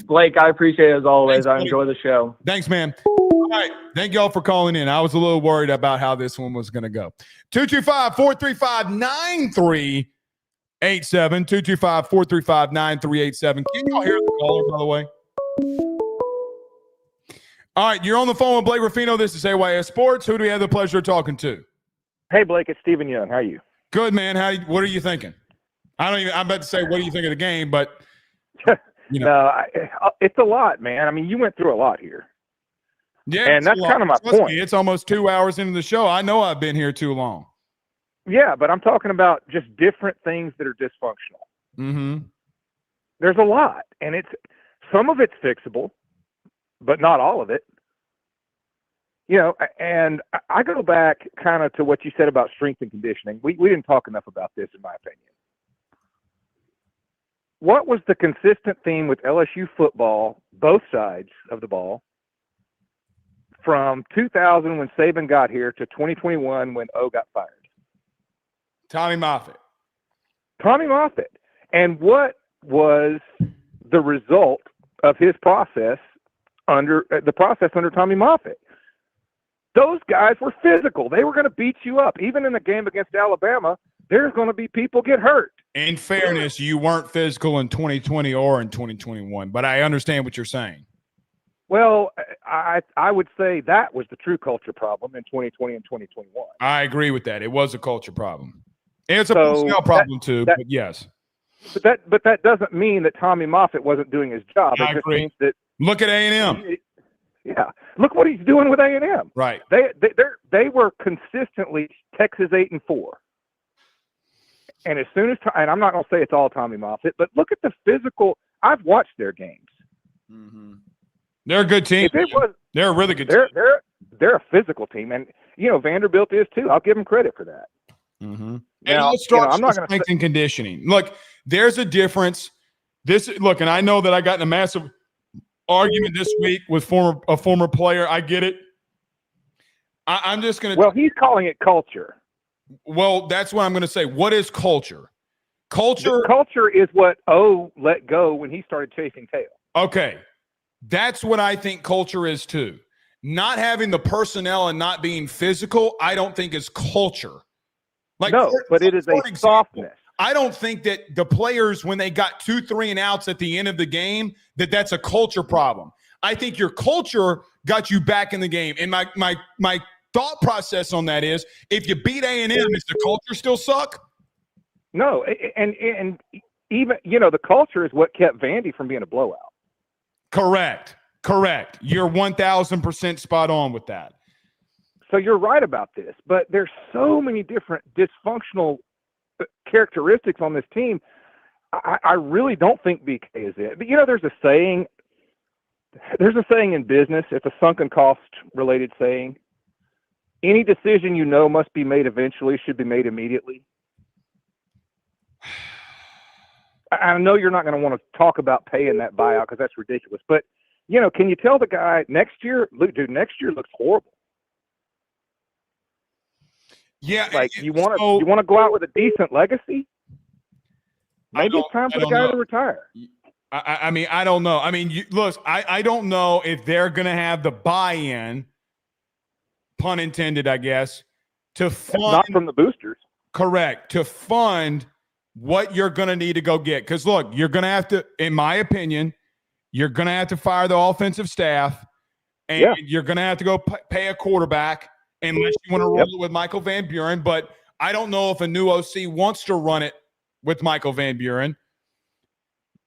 Blake, I appreciate it as always.
Thanks,
I enjoy the show.
Thanks, man. All right. Thank y'all for calling in. I was a little worried about how this one was going to go. 225-435-9387. 225-435-9387. Can y'all hear the caller, by the way? All right, you're on the phone with Blake Ruffino. This is ayssports. Who do we have the pleasure of talking to?
Hey, Blake, it's Stephen Young. How are you?
Good, man. What are you thinking? I'm about to say, what do you think of the game? But,
No, it's a lot, man. I mean, you went through a lot here.
Yeah,
and that's kind of my point.
It's almost 2 hours into the show. I know I've been here too long.
Yeah, but I'm talking about just different things that are dysfunctional.
Mm-hmm.
There's a lot, and some of it's fixable, but not all of it. You know, and I go back kind of to what you said about strength and conditioning. We didn't talk enough about this, in my opinion. What was the consistent theme with LSU football, both sides of the ball, from 2000 when Saban got here to 2021 when O got fired?
Tommy Moffitt.
Tommy Moffitt. And what was the result of his process under Tommy Moffitt? Those guys were physical. They were going to beat you up. Even in the game against Alabama, there's going to be people get hurt.
In fairness, you weren't physical in 2020 or in 2021, but I understand what you're saying.
Well, I would say that was the true culture problem in 2020 and 2021.
I agree with that. It was a culture problem. It's a personnel problem too, but yes.
But that doesn't mean that Tommy Moffitt wasn't doing his job.
I agree.
Means that
look at A&M.
Yeah, look what he's doing with A&M.
Right.
They were consistently Texas 8-4. And as soon as, and I'm not going to say it's all Tommy Moffitt, but look at the physical. I've watched their games.
Mm-hmm. They're a good team. They're a really good team.
They're a physical team, and you know Vanderbilt is too. I'll give them credit for that.
Mm-hmm.
Now,
and I'm not going to
strength
and conditioning. Look, there's a difference. And I know that I got in a massive argument this week with a former player. I get it. I'm just going to.
Well, he's calling it culture.
Well, that's what I'm going to say. What is culture?
Culture is what O let go when he started chasing tail.
Okay. That's what I think culture is too. Not having the personnel and not being physical, I don't think is culture.
But it is a softness.
I don't think that the players, when they got 2, 3 and outs at the end of the game, that's a culture problem. I think your culture got you back in the game. And my thought process on that is, if you beat A&M, does the culture still suck?
No, and even the culture is what kept Vandy from being a blowout.
Correct. You're 1,000% spot on with that.
So you're right about this, but there's so many different dysfunctional characteristics on this team. I really don't think BK is it. But there's a saying in business. It's a sunken cost related saying. Any decision must be made eventually should be made immediately. I know you're not going to want to talk about paying that buyout because that's ridiculous. But, can you tell the guy next year looks horrible.
Yeah.
Like you want to go out with a decent legacy? Maybe it's time for the guy to retire.
I mean, I don't know. I mean, look, I don't know if they're going to have the buy-in, pun intended, I guess, to fund.
Not from the boosters.
Correct. To fund what you're going to need to go get. Because, look, you're going to have to, in my opinion, you're going to have to fire the offensive staff, and you're going to have to go pay a quarterback unless you want to roll it with Michael Van Buren. But I don't know if a new OC wants to run it with Michael Van Buren.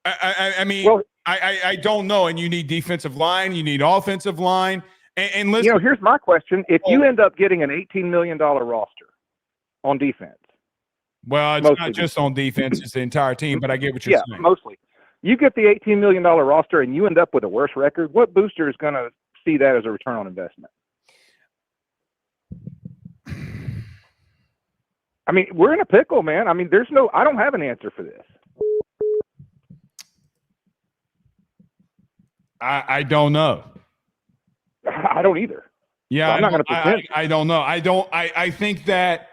I mean, I don't know. And you need defensive line. You need offensive line. And listen,
here's my question. If you end up getting an $18 million roster on defense.
Well, it's not just on defense. It's the entire team, but I get what you're saying.
Mostly. You get the $18 million roster and you end up with a worse record, what booster is going to see that as a return on investment? I mean, we're in a pickle, man. I mean, I don't have an answer for this.
I don't know.
I don't either.
Yeah,
so I'm not going to pretend.
I don't know. I think that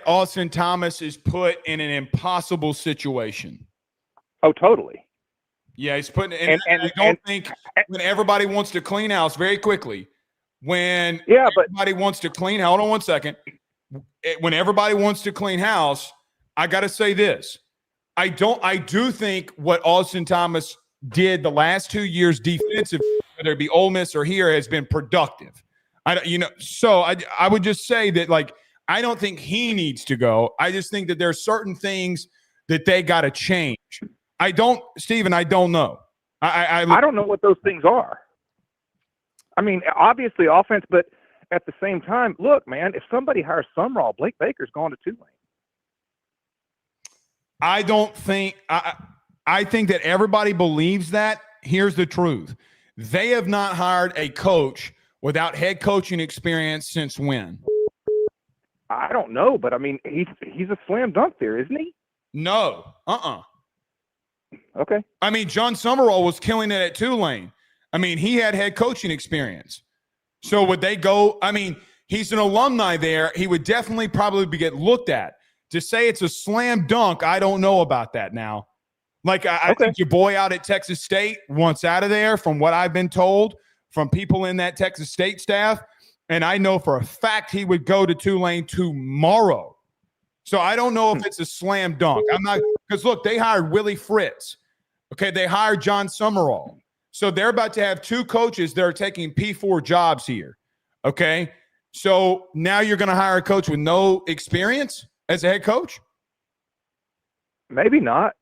Austin Thomas is put in an impossible situation.
Oh, totally.
Yeah, he's putting in. And I don't think when everybody wants to clean house very quickly, everybody wants to clean. Hold on one second. When everybody wants to clean house, I got to say this. I do think what Austin Thomas did the last 2 years defensive, whether it be Ole Miss or here, has been productive. So I would just say that, like, I don't think he needs to go. I just think that there are certain things that they got to change. Stephen, I don't know. I
don't know what those things are. I mean, obviously offense, but at the same time, look, man, if somebody hires Sumrall, Blake Baker's gone to Tulane.
I don't think I think that everybody believes that. Here's the truth. They have not hired a coach without head coaching experience since when?
I don't know, but I mean, he's a slam dunk there, isn't he?
No.
Okay.
I mean, John Summerall was killing it at Tulane. I mean, he had head coaching experience. So would they go? I mean, he's an alumni there. He would definitely probably get looked at. To say it's a slam dunk, I don't know about that now. Like, I think your boy out at Texas State wants out of there, from what I've been told from people in that Texas State staff. And I know for a fact he would go to Tulane tomorrow. So I don't know if it's a slam dunk. I'm not, because look, they hired Willie Fritz. Okay, they hired John Summerall. So they're about to have two coaches that are taking P4 jobs here. Okay, so now you're going to hire a coach with no experience as a head coach?
Maybe not.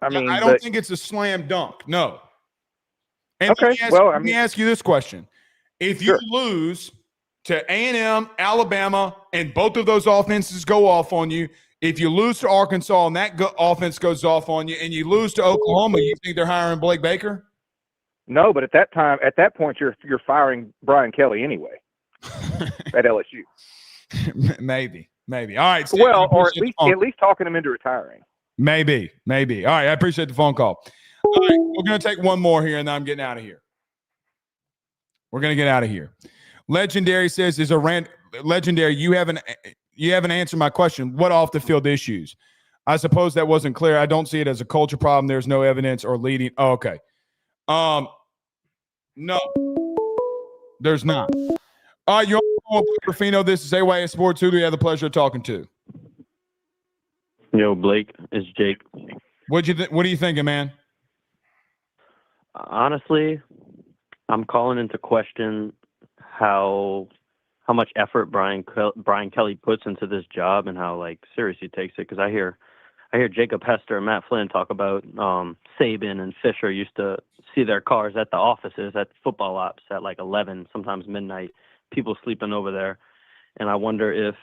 I mean,
I don't think it's a slam dunk. No. And
okay.
Let me ask you this question. If you lose to A&M, Alabama, and both of those offenses go off on you, if you lose to Arkansas and that offense goes off on you, and you lose to Oklahoma, you think they're hiring Blake Baker?
No, but at that point, you're firing Brian Kelly anyway at LSU.
Maybe. All right. Steve,
well, or at least talking him into retiring.
Maybe. All right. I appreciate the phone call. All right. We're going to take one more here, and then I'm getting out of here. We're going to get out of here. Legendary says, Legendary, you haven't answered my question. What off the field issues? I suppose that wasn't clear. I don't see it as a culture problem. There's no evidence or leading. Oh, okay. No, there's not. All right, you're on Rufino. This is ayssports. Who do we have the pleasure of talking to?
Yo, Blake, it's Jake.
What are you thinking, man?
Honestly, I'm calling into question how much effort Brian Kelly puts into this job and how serious he takes it. Because I hear Jacob Hester and Matt Flynn talk about Saban and Fisher used to see their cars at the offices at football ops at 11, sometimes midnight. People sleeping over there, and I wonder if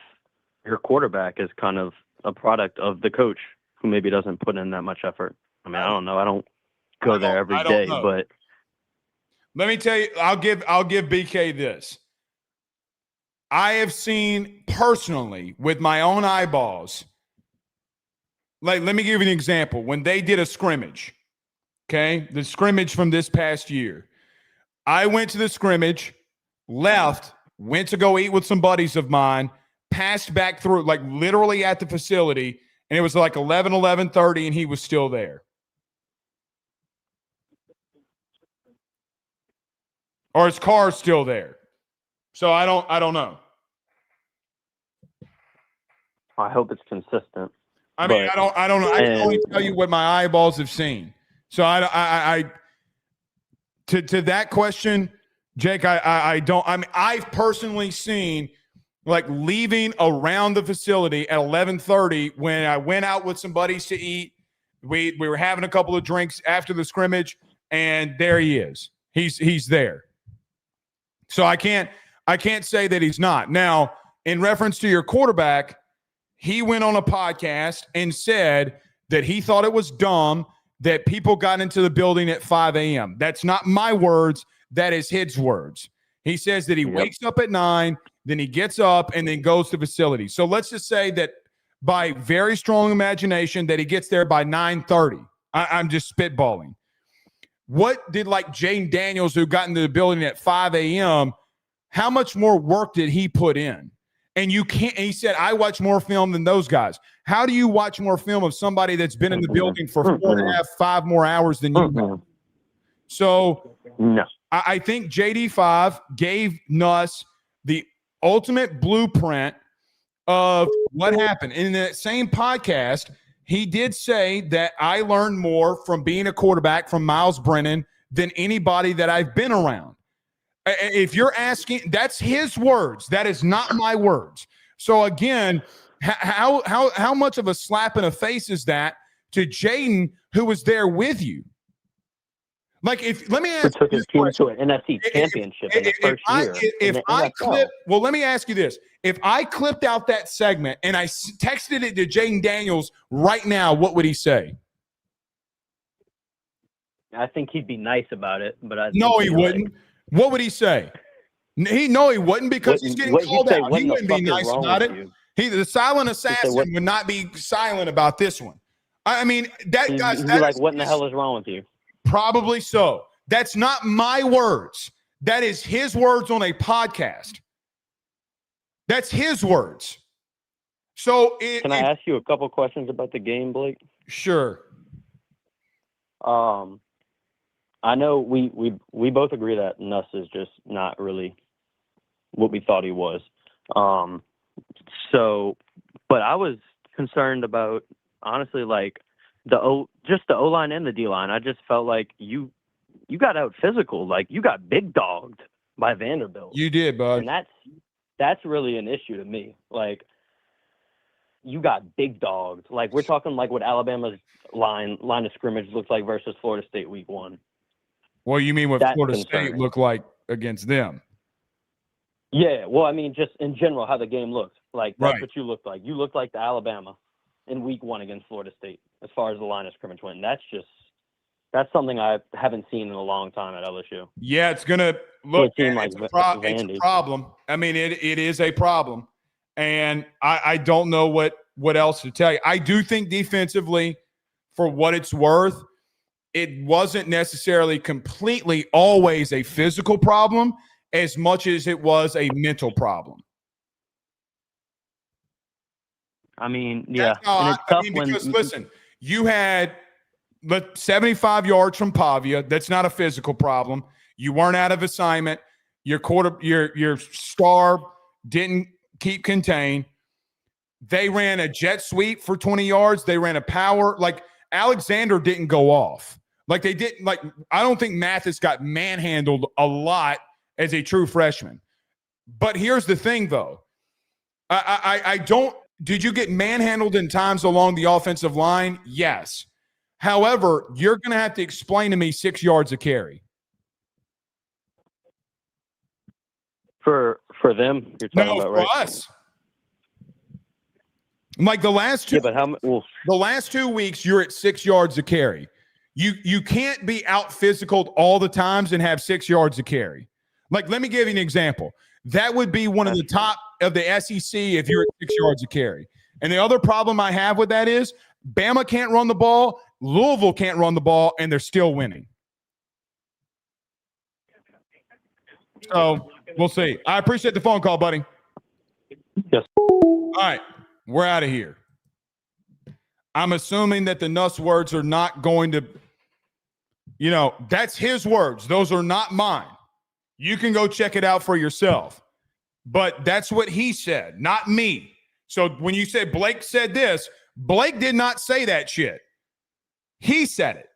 your quarterback is kind of a product of the coach who maybe doesn't put in that much effort. I mean, I don't know. I don't go there every day, but
let me tell you, I'll give BK this. I have seen personally with my own eyeballs. Let me give you an example. When they did a scrimmage, okay, the scrimmage from this past year, I went to the scrimmage, left, went to go eat with some buddies of mine, passed back through, literally at the facility, and it was 11:30, and he was still there. Or his car's still there. So I don't know.
I hope it's consistent.
I mean, I don't know. I can only tell you what my eyeballs have seen. So I to that question, Jake, I don't. I mean, I've personally seen leaving around the facility at 11:30 when I went out with some buddies to eat. We were having a couple of drinks after the scrimmage, and there he is. He's there. So I can't say that he's not. Now, in reference to your quarterback, he went on a podcast and said that he thought it was dumb that people got into the building at 5 a.m. That's not my words. That is his words. He says that he wakes up at 9, then he gets up and then goes to facility. So let's just say that by very strong imagination that he gets there by 9:30. I'm just spitballing. What did Jaden Daniels, who got into the building at 5 a.m., how much more work did he put in? And you can't, and he said, I watch more film than those guys. How do you watch more film of somebody that's been in the building for 4.5, 5 more hours than you have? So
no.
I think JD5 gave Nuss the ultimate blueprint of what happened. In that same podcast, he did say that I learned more from being a quarterback from Miles Brennan than anybody that I've been around. If you're asking, that's his words. That is not my words. So again, how much of a slap in the face is that to Jaden, who was there with you? Let me ask.
Who took his team to an NFC championship in the first year.
Let me ask you this: if I clipped out that segment and I texted it to Jaden Daniels right now, what would he say?
I think he'd be nice about it, but I
No,
think
he
he'd,
wouldn't. What would he say? He wouldn't because he's getting called out. He wouldn't be nice about it. The silent assassin would not be silent about this one. I mean, that guy's
he'd be like, what in the hell is wrong with you?
Probably so. That's not my words. That is his words on a podcast. That's his words. So
can I ask you a couple questions about the game, Blake?
Sure.
I know we both agree that Nuss is just not really what we thought he was. But I was concerned about, honestly, like the O-line and the D-line. I just felt like you got out physical. Like, you got big dogged by Vanderbilt.
You did, bud.
And that's really an issue to me. Like, you got big dogged. Like, we're talking like what Alabama's line of scrimmage looks like versus Florida State week 1.
Well, you mean what
That's
Florida
concerning.
State looked like against them?
Yeah, well, I mean, just in general, how the game looked. Like, that's
Right.
what you looked like. You looked like the Alabama in week 1 against Florida State as far as the line of scrimmage went. And that's something I haven't seen in a long time at LSU.
Yeah, it's going to look
like
it's a problem. I mean, it is a problem. And I don't know what else to tell you. I do think defensively, for what it's worth, it wasn't necessarily completely always a physical problem as much as it was a mental problem.
I mean, yeah.
Because listen, you had 75 yards from Pavia. That's not a physical problem. You weren't out of assignment. Your star didn't keep contained. They ran a jet sweep for 20 yards. They ran a power. Like, Alexander didn't go off. Like, they didn't. Like, I don't think Mathis got manhandled a lot as a true freshman. But here's the thing, though. I don't. Did you get manhandled in times along the offensive line? Yes. However, you're going to have to explain to me 6 yards of carry.
For them, you're talking about, right?
For us. Like the last two,
the
last 2 weeks, you're at 6 yards of carry. You can't be out physicaled all the times and have 6 yards of carry. Like, let me give you an example. That would be one of the top of the SEC if you're at 6 yards of carry. And the other problem I have with that is Bama can't run the ball, Louisville can't run the ball, and they're still winning. So we'll see. I appreciate the phone call, buddy.
Yes.
All right, we're out of here. I'm assuming that the Nuss words are not going to, that's his words. Those are not mine. You can go check it out for yourself. But that's what he said, not me. So when you say Blake said this, Blake did not say that shit. He said it,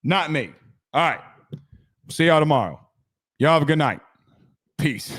not me. All right. See y'all tomorrow. Y'all have a good night. Peace.